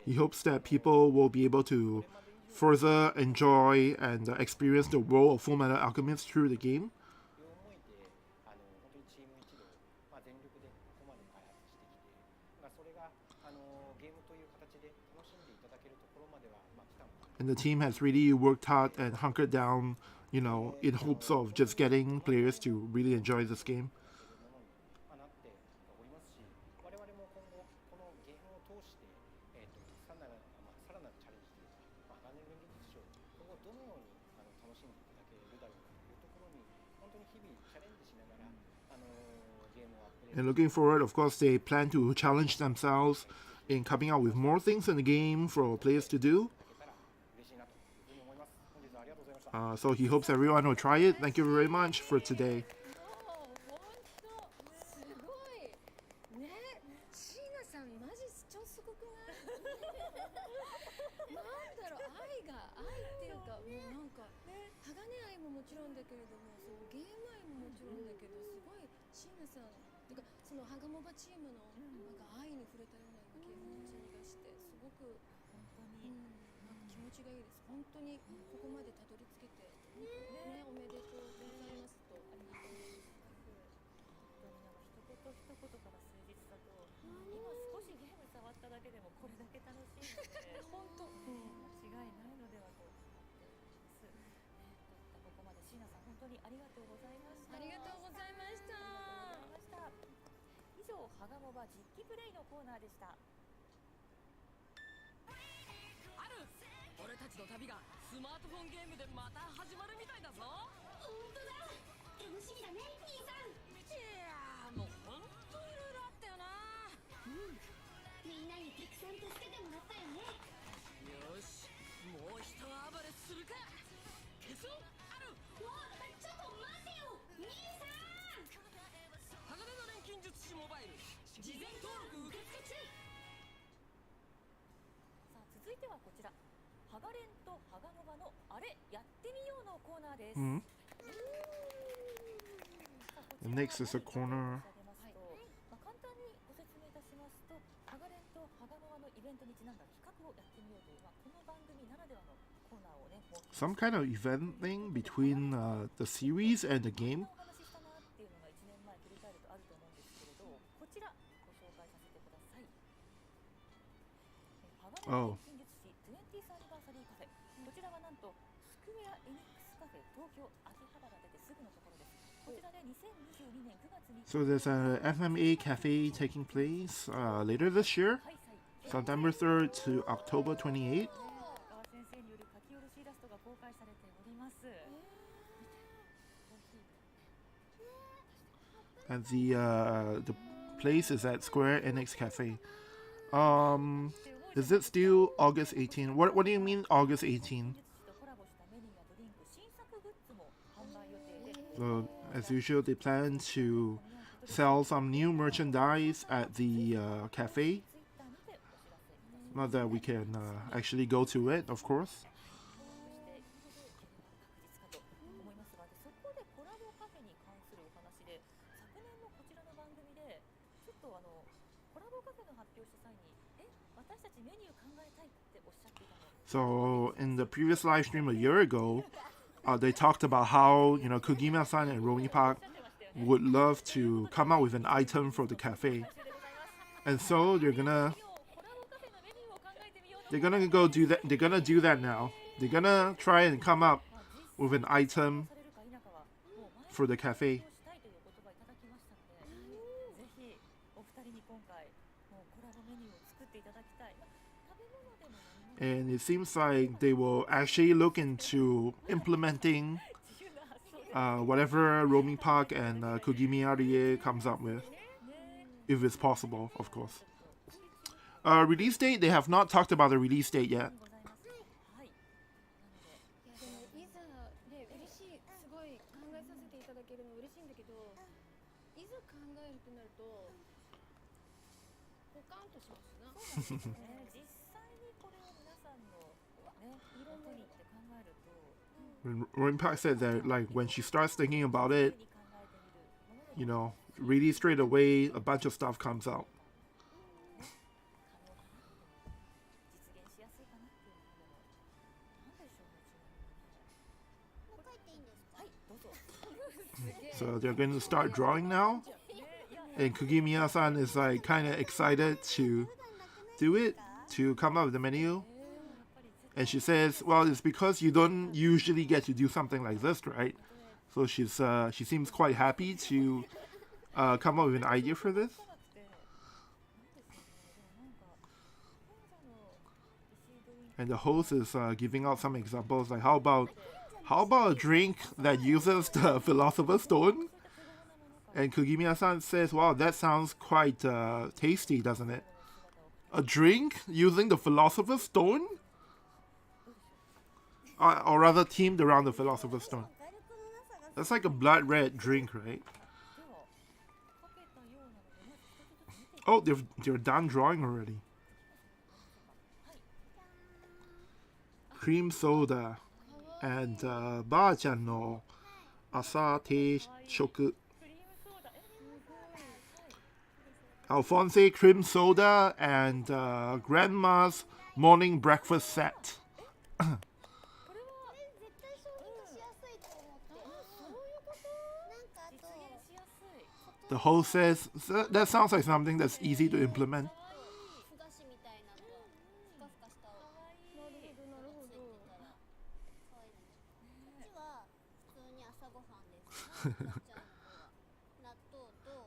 He hopes that people will be able to further enjoy and experience the world of Fullmetal Alchemist through the game. And the team has really worked hard and hunkered down, in hopes of just getting players to really enjoy this game. And looking forward, of course, they plan to challenge themselves in coming out with more things in the game for players to do. So he hopes everyone will try it. Thank you very much for today. And next is a corner. Some kind of event thing between the series and the game. Oh. So there's a FMA cafe taking place later this year, September 3rd to October 28th. And the place is at Square Enix Cafe. Is it still August 18? What do you mean August 18? So as usual, they plan to sell some new merchandise at the cafe. Not that we can actually go to it, of course. So in the previous live stream a year ago, they talked about how Kojima-san and Romi Park would love to come out with an item for the cafe, and so they're gonna go do that. They're gonna do that now. They're gonna try and come up with an item for the cafe. And it seems like they will actually look into implementing whatever Roaming Park and Kogimi comes up with, if it's possible, of course. Release date, they have not talked about the release date yet. Roaming Park said that when she starts thinking about it, really straight away a bunch of stuff comes out. So they're going to start drawing now, and Kugimiya-san is kind of excited to do it, to come up with the menu. And she says, well, it's because you don't usually get to do something like this, right? So she seems quite happy to come up with an idea for this. And the host is giving out some examples, like how about a drink that uses the Philosopher's Stone? And Kugimiya-san says, wow, that sounds quite tasty, doesn't it? A drink using the Philosopher's Stone? Or rather themed around the Philosopher's Stone. That's like a blood red drink, right? Oh, they're done drawing already. Cream soda and ba-chan no asa te shoku. Alphonse cream soda and grandma's morning breakfast set. The host says, that sounds like something that's easy to implement.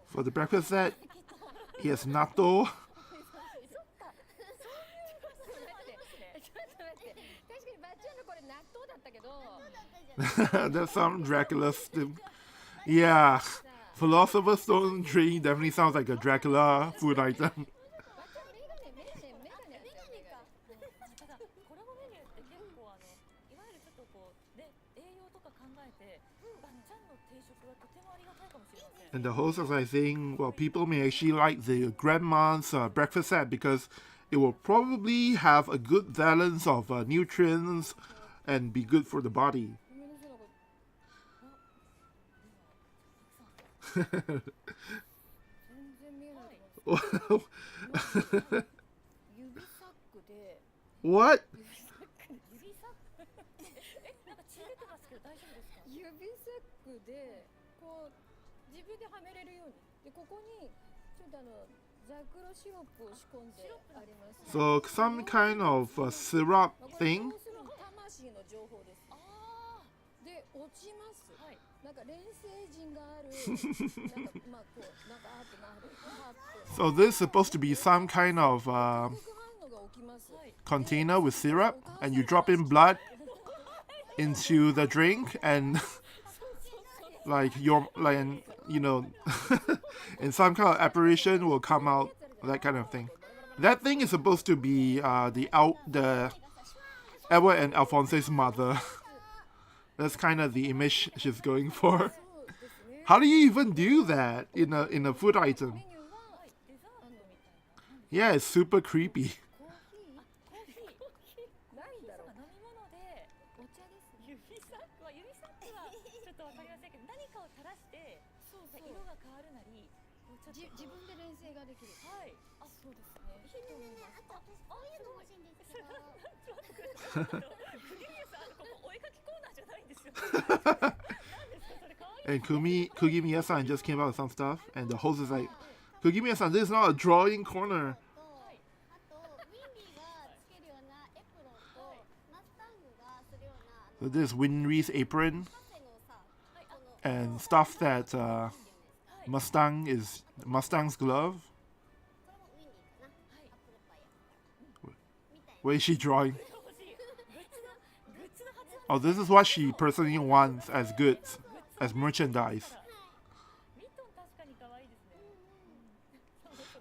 For the breakfast set, he has natto. That's some Dracula stuff. Yeah, Philosopher's Stone drink definitely sounds like a Dracula food item. And the host was like saying, well, people may actually like the grandma's breakfast set because it will probably have a good balance of nutrients and be good for the body. What? So some kind of syrup thing. So this is supposed to be some kind of container with syrup, and you drop in blood into the drink, and and some kind of apparition will come out, that kind of thing. That thing is supposed to be the Edward and Alphonse's mother. That's kind of the image she's going for. How do you even do that in a food item? Yeah, it's super creepy. And Kugimiya-san just came out with some stuff, and the host is like, Kugimiya-san, this is not a drawing corner. So this is Winry's apron and stuff that Mustang's glove. What is she drawing? Oh, this is what she personally wants as goods, as merchandise.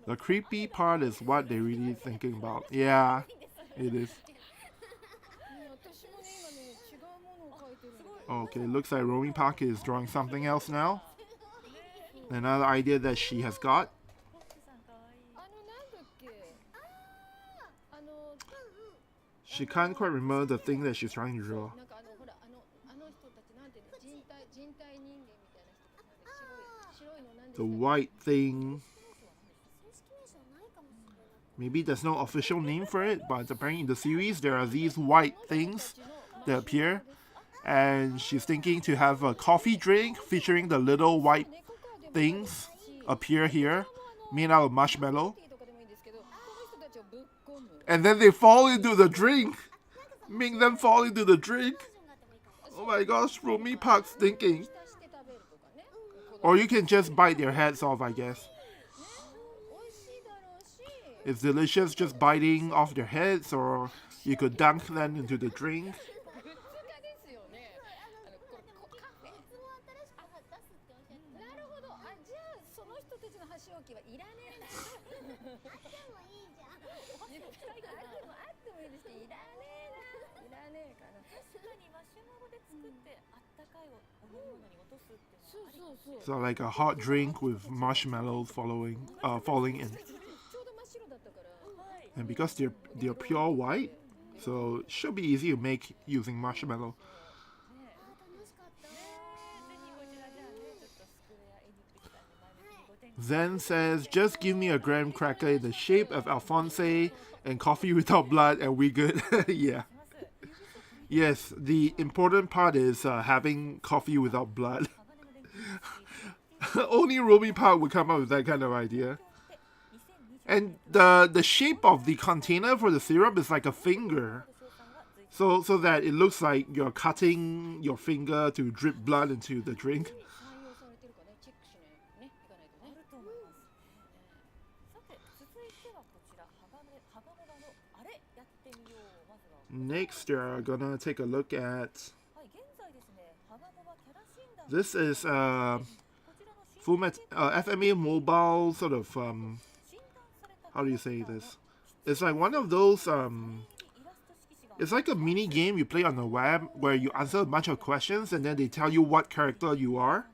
The creepy part is what they're really thinking about. Yeah, it is. Okay, looks like Romy Park is drawing something else now. Another idea that she has got. She can't quite remember the thing that she's trying to draw. The white thing. Maybe there's no official name for it, but apparently in the series there are these white things that appear. And she's thinking to have a coffee drink featuring the little white things appear here, made out of marshmallow. And then they fall into the drink. Make them fall into the drink. Oh my gosh, Romy Park's thinking. Or you can just bite their heads off, I guess. It's delicious just biting off their heads, or you could dunk them into the drink. So like a hot drink with marshmallows falling in. And because they're pure white, so it should be easy to make using marshmallow. Zen says, just give me a graham cracker in the shape of Alphonse and coffee without blood and we good. Yeah. Yes, the important part is having coffee without blood. Only Romy Park would come up with that kind of idea. And the shape of the container for the syrup is like a finger. so that it looks like you're cutting your finger to drip blood into the drink. Next, you're gonna take a look at this is FMA Mobile sort of how do you say this? It's like one of those it's like a mini game you play on the web where you answer a bunch of questions and then they tell you what character you are.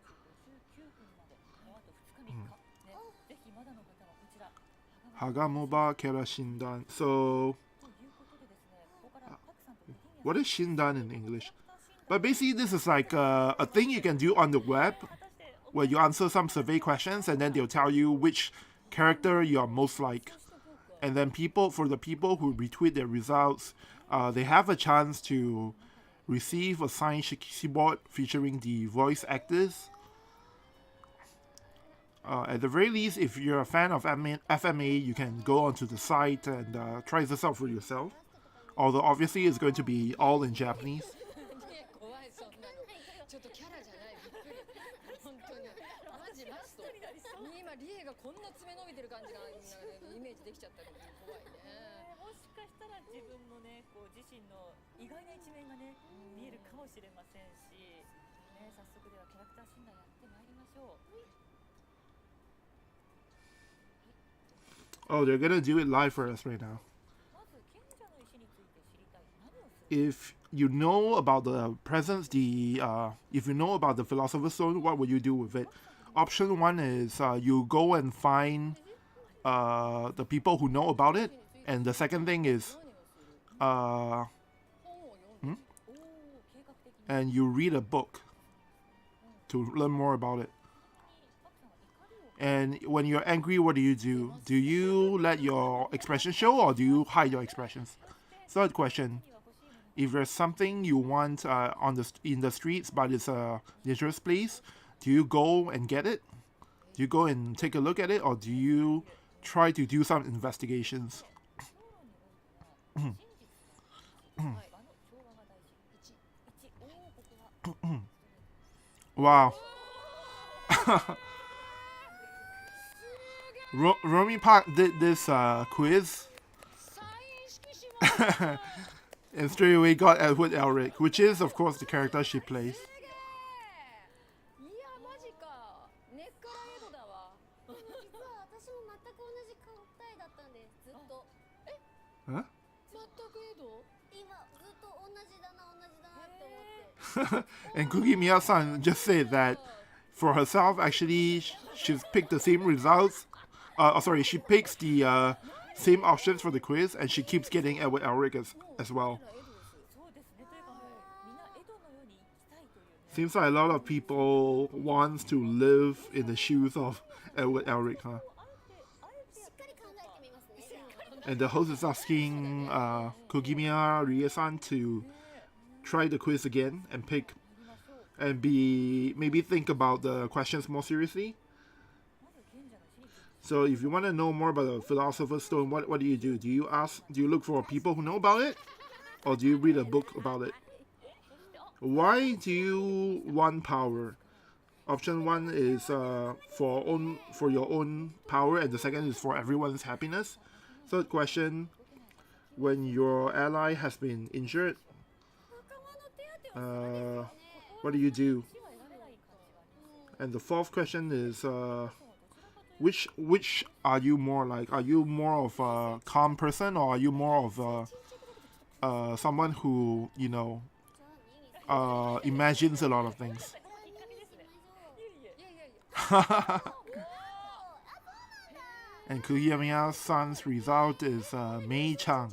Hagamoba Kera Shindan. So what is Shindan in English? But basically this is like a thing you can do on the web where you answer some survey questions and then they'll tell you which character you are most like. And then for the people who retweet their results, they have a chance to receive a signed keyboard featuring the voice actors. At the very least, if you're a fan of FMA, you can go onto the site and try this out for yourself. Although obviously it's going to be all in Japanese. Oh, they're gonna do it live for us right now. If you know about the presents, if you know about the Philosopher's Stone, what would you do with it? Option 1 is you go and find the people who know about it, and the second thing is and you read a book to learn more about it. And when you're angry, what do? Do you let your expression show or do you hide your expressions? Third question, if there's something you want in the streets but it's a dangerous place, do you go and get it? Do you go and take a look at it or do you try to do some investigations? Wow. Romy Park did this quiz and straight away got Edward Elric, which is of course the character she plays. Huh? And Cookie Miya-san just said that for herself, actually, she's picked the same results. She picks the same options for the quiz, and she keeps getting Edward Elric as well. Seems like a lot of people want to live in the shoes of Edward Elric, huh? And the host is asking Kogimiya Rie-san to try the quiz again and pick and maybe think about the questions more seriously. So if you want to know more about the Philosopher's Stone, what do you do? Do you look for people who know about it? Or do you read a book about it? Why do you want power? Option 1 is for your own power, and the second is for everyone's happiness. Third question, when your ally has been injured, what do you do? And the fourth question is, which are you more like? Are you more of a calm person, or are you more of someone who imagines a lot of things? And Kugiyamiya-san's result is Mei-chan.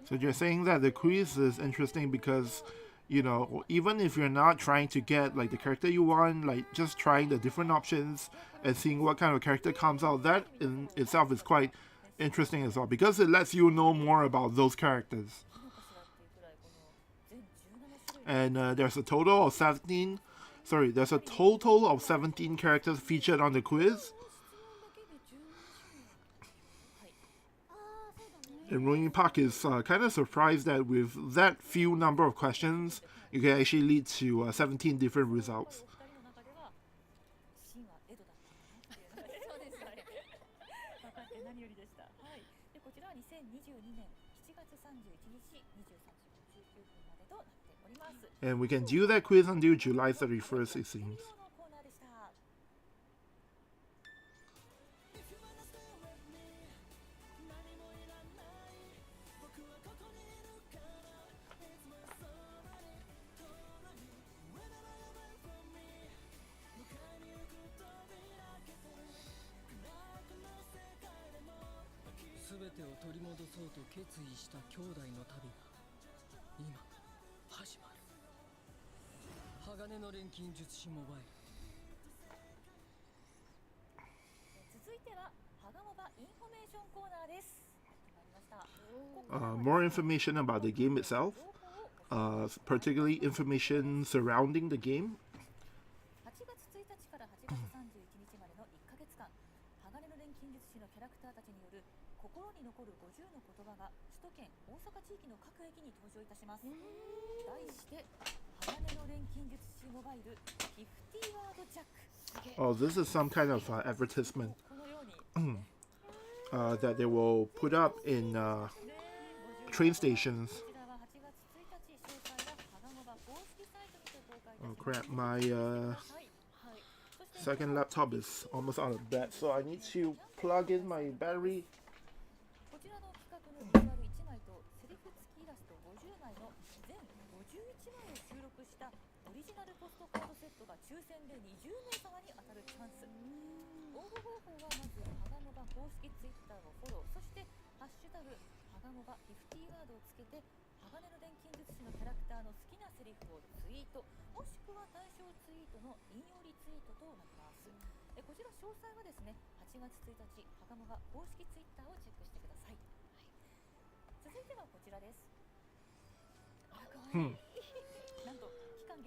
So you're saying that the quiz is interesting because, even if you're not trying to get like the character you want, like just trying the different options and seeing what kind of character comes out, that in itself is quite interesting as well, because it lets you know more about those characters. And there's a total of 17 Sorry, there's a total of 17 characters featured on the quiz. And Ronin Park is kind of surprised that with that few number of questions, you can actually lead to 17 different results. And we can do that quiz until July 31st, it seems. More information about the game itself, particularly information surrounding the game. Oh, this is some kind of advertisement that they will put up in train stations. Oh crap, my second laptop is almost out of battery, so I need to plug in my battery.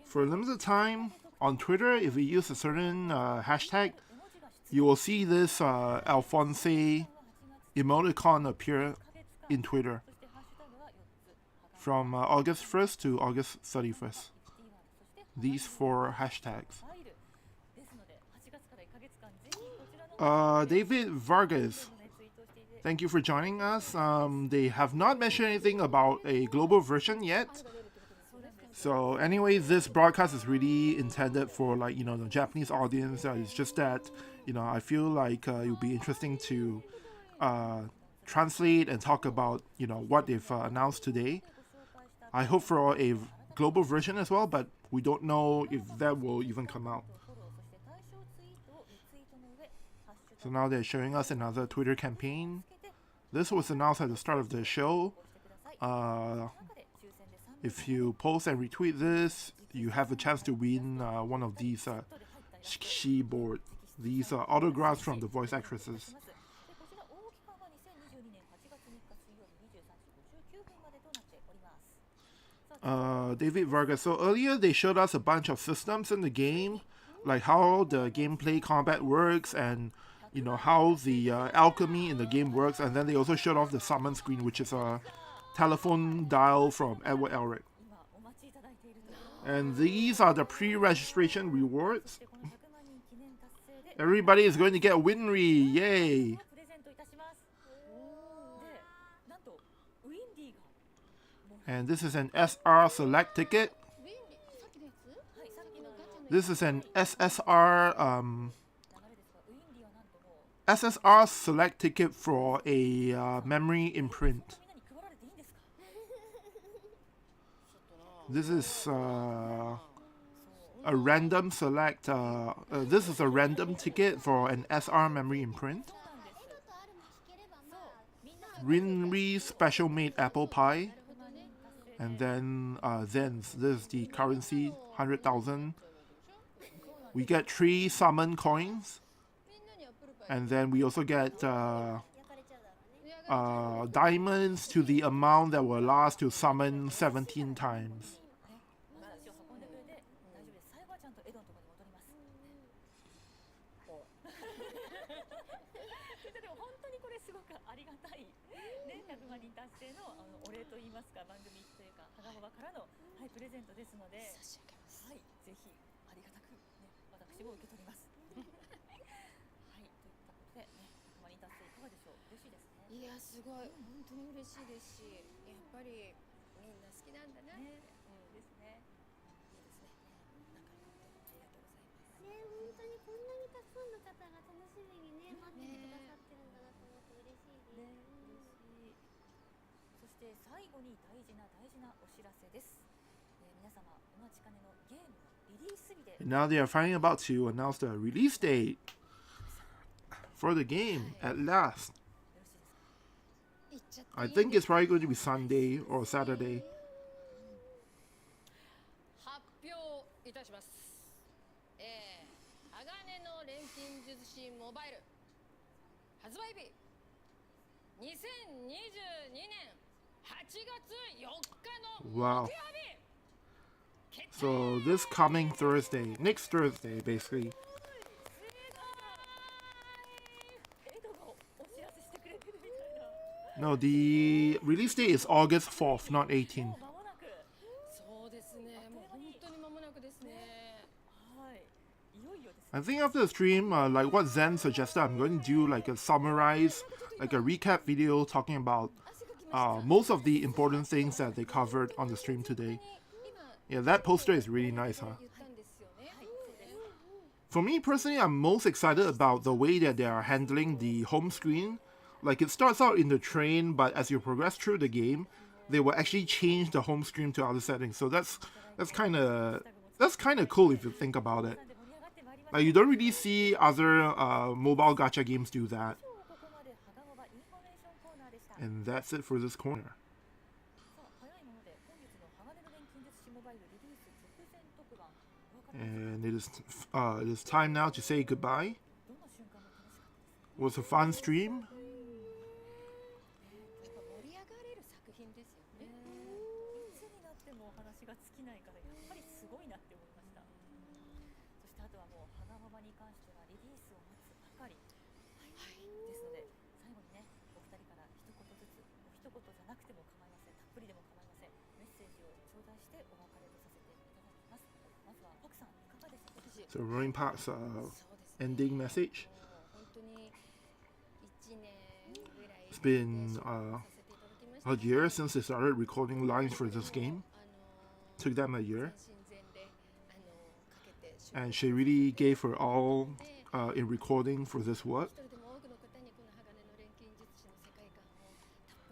For a limited time on Twitter, if you use a certain hashtag, you will see this Alphonse emoticon appear in Twitter from August 1st to August 31st. These 4 hashtags. David Vargas, thank you for joining us. They have not mentioned anything about a global version yet. So anyway, this broadcast is really intended for the Japanese audience. It's just that, I feel like it would be interesting to translate and talk about, what they've announced today. I hope for a global version as well, but we don't know if that will even come out. So now they're showing us another Twitter campaign. This was announced at the start of the show. If you post and retweet this, you have a chance to win one of these shikishi board. These are autographs from the voice actresses. David Vargas. So earlier they showed us a bunch of systems in the game, like how the gameplay combat works and how the alchemy in the game works, and then they also showed off the summon screen, which is a telephone dial from Edward Elric. And these are the pre-registration rewards. Everybody is going to get a Winry, yay! And this is an SR Select ticket. This is an SSR Select ticket for a memory imprint. This is a random select. This is a random ticket for an SR memory imprint. Rinri special made apple pie. And then Zens. This is the currency, 100,000. We get 3 summon coins. And then we also get diamonds to the amount that will last to summon 17 times. い、ね、100万人達成のお礼といいますか、番組というか、はがままからの、はい、プレゼントですので、差し上げます。はい、ぜひありがたく、ね、私も受け取ります。はい、といったことで、ね、100万人達成いかがでしょう。嬉しいですね。いや、すごい、本当に嬉しいですし、やっぱりみんな好きなんだなって、ね、ですね。いいですね。なんか本当にありがとうございます。ね、本当にこんなにたくさんの方が楽しみにね、待っててくださってるんだなと思って嬉しいです。ね、嬉しい。そして最後に大事なお知らせです。皆様お待ちかねのゲームのリリース日で。And now they are finally about to announce the release date for the game at last. I think it's probably going to be Sunday or Saturday. 発表いたします。鋼の錬金術師モバイル発売日2022年8月4日の Wow. 木曜日。So this coming Thursday, next Thursday, basically. No, the release date is August 4th, not 18th. そうですね。もう本当に間もなくですね。はい。いよいよです。 I think after the stream, like what Zen suggested, I'm going to do like a summarize, like a recap video talking about most of the important things that they covered on the stream today. Yeah, that poster is really nice, huh? For me personally, I'm most excited about the way that they are handling the home screen. Like it starts out in the train, but as you progress through the game, they will actually change the home screen to other settings. So that's kind of cool if you think about it. Like you don't really see other mobile gacha games do that. And that's it for this corner. And it is time now to say goodbye. It was a fun stream. So Roaring Park's ending message. It's been a year since they started recording lines for this game. Took them a year. And she really gave her all in recording for this work.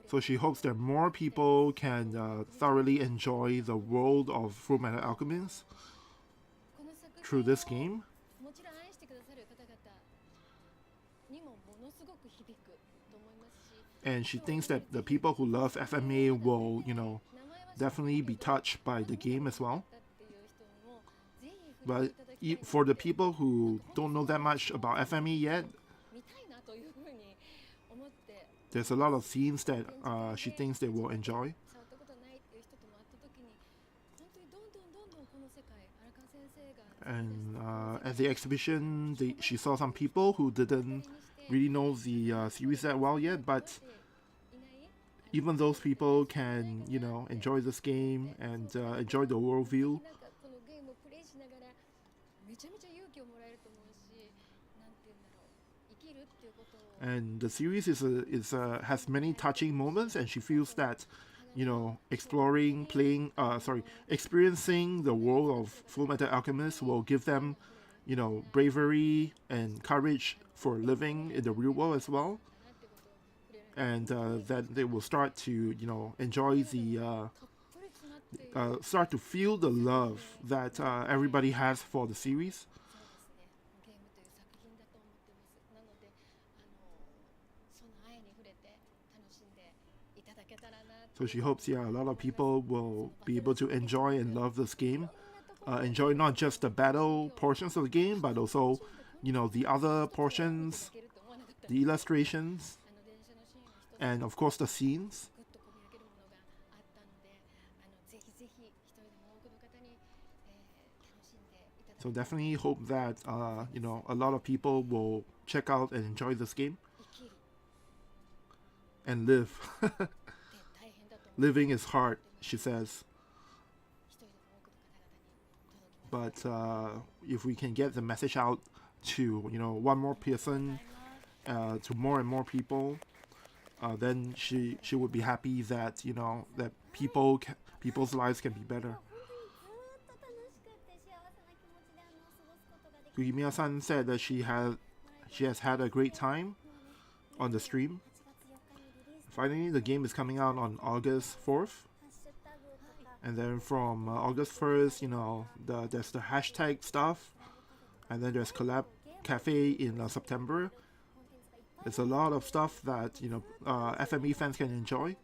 So she hopes that more people can thoroughly enjoy the world of Fullmetal Alchemist through this game. And she thinks that the people who love FMA will, definitely be touched by the game as well. But for the people who don't know that much about FMA yet, there's a lot of scenes that she thinks they will enjoy. And at the exhibition, she saw some people who didn't really know the series that well yet, but even those people can, enjoy this game and enjoy the worldview. And the series has many touching moments, and she feels that, experiencing the world of Fullmetal Alchemist will give them, bravery and courage for living in the real world as well. And that they will start to, enjoy start to feel the love that everybody has for the series. So she hopes, a lot of people will be able to enjoy and love this game. Enjoy not just the battle portions of the game, but also, the other portions, the illustrations, and of course the scenes. So definitely hope that, a lot of people will check out and enjoy this game. and live. で大変だと思う Living is hard, she says. 一人でも多くの方々に届きます But if we can get the message out to one more person, to more and more people, then she would be happy that that people's lives can be better. 本当にずーっと楽しくって幸せな気持ちで過ごすことができる Kuyimiya-san said that she has had a great time on the stream. 8月4日にリリース Finally, the game is coming out on August 4th. ハッシュタグとか And then from August 1st, there's the hashtag stuff. And then there's Collab Cafe in September. コンテンツがいっぱい It's a lot of stuff that, FME fans can enjoy.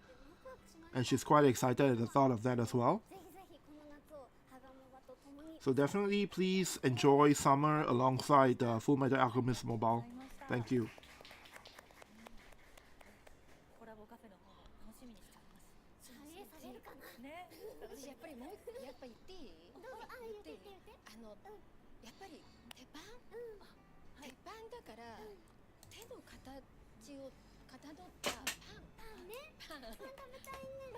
And she's quite excited at the thought of that as well. ぜひぜひこの夏をハガモバと共に So definitely please enjoy summer alongside Fullmetal Alchemist Mobile. Thank you. コラボカフェの方も楽しみにしております反映されるかなね私やっぱりもうやっぱ言っていいどうぞあ言って言って言ってやっぱり鉄板、鉄板だから、手の形をかたどったパンねパン食べたいね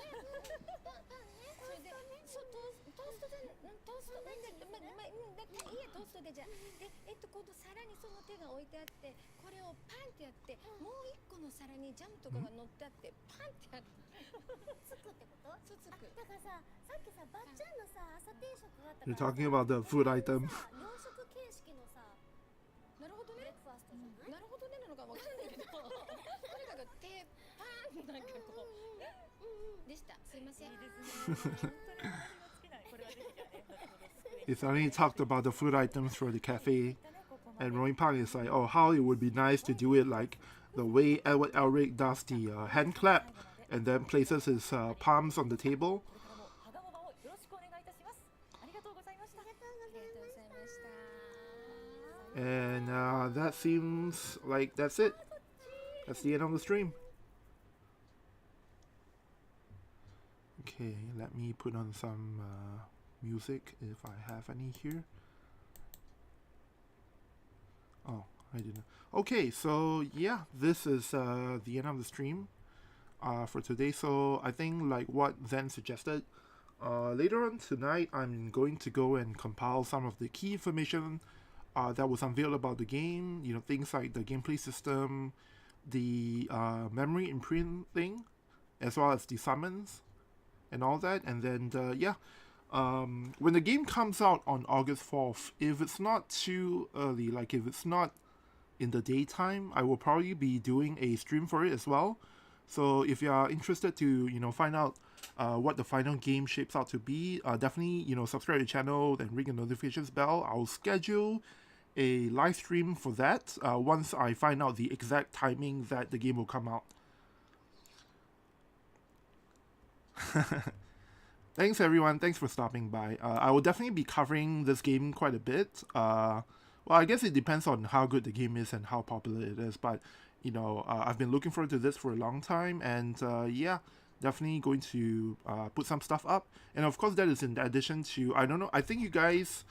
パンねそれでそうトーストでトーストでだっていいやトーストでじゃでこの皿にその手が置いてあってこれをパンってやってもう一個の皿にジャムとかが乗ってあってパンってやってつくってことそうつくだからさっきさばっちゃんのさ朝定食があったか You're ら talking about the food item. 洋食形式のさなるほどねブレックファーストじゃないなるほどねなのかわかんないけどとにかく鉄板なんかこうでしたすいませんいいですね本当に話が尽きないこれはぜひじゃあね後ほどスクリーン It's only talked about the food items for the cafe. ここまで And Roy Park is like, oh, how it would be nice to do it like the way Edward Elric does the hand clap and then places his palms on the table. これからもハガモバをよろしくお願いいたしますありがとうございましたありがとうございました And that seems like that's it. That's the end of the stream. Okay, let me put on some music if I have any here. Oh, I didn't. Okay, so yeah, this is the end of the stream for today. So I think like what Zen suggested, later on tonight I'm going to go and compile some of the key information that was unveiled about the game. Things like the gameplay system, the memory imprint thing, as well as the summons and all that. And then when the game comes out on August 4th, if it's not too early, like if it's not in the daytime, I will probably be doing a stream for it as well. So if you are interested to find out what the final game shapes out to be, definitely subscribe to the channel and ring the notifications bell. I'll schedule a live stream for that once I find out the exact timing that the game will come out. Thanks everyone, thanks for stopping by. I will definitely be covering this game quite a bit. Well, I guess it depends on how good the game is and how popular it is, but I've been looking forward to this for a long time, and yeah, definitely going to put some stuff up. And of course that is in addition to, I don't know, I think you guys,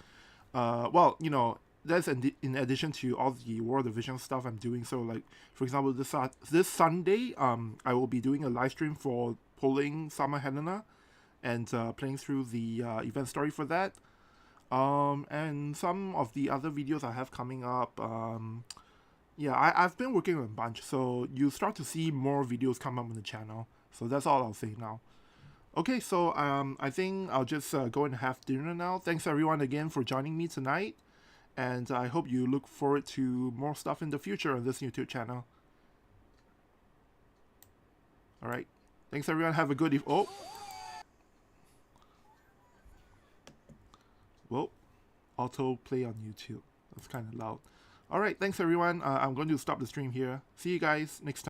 that's in addition to all the World of Vision stuff I'm doing. So like, for example, this Sunday, I will be doing a live stream for pulling Summer Helena and playing through the event story for that. And some of the other videos I have coming up. Yeah, I've been working on a bunch, so you start to see more videos come up on the channel. So that's all I'll say now. Okay, so I think I'll just go and have dinner now. Thanks everyone again for joining me tonight. And I hope you look forward to more stuff in the future on this YouTube channel. Alright. Thanks everyone. Have a good evening. Oh! Well, auto play on YouTube. That's kind of loud. Alright, thanks everyone. I'm going to stop the stream here. See you guys next time.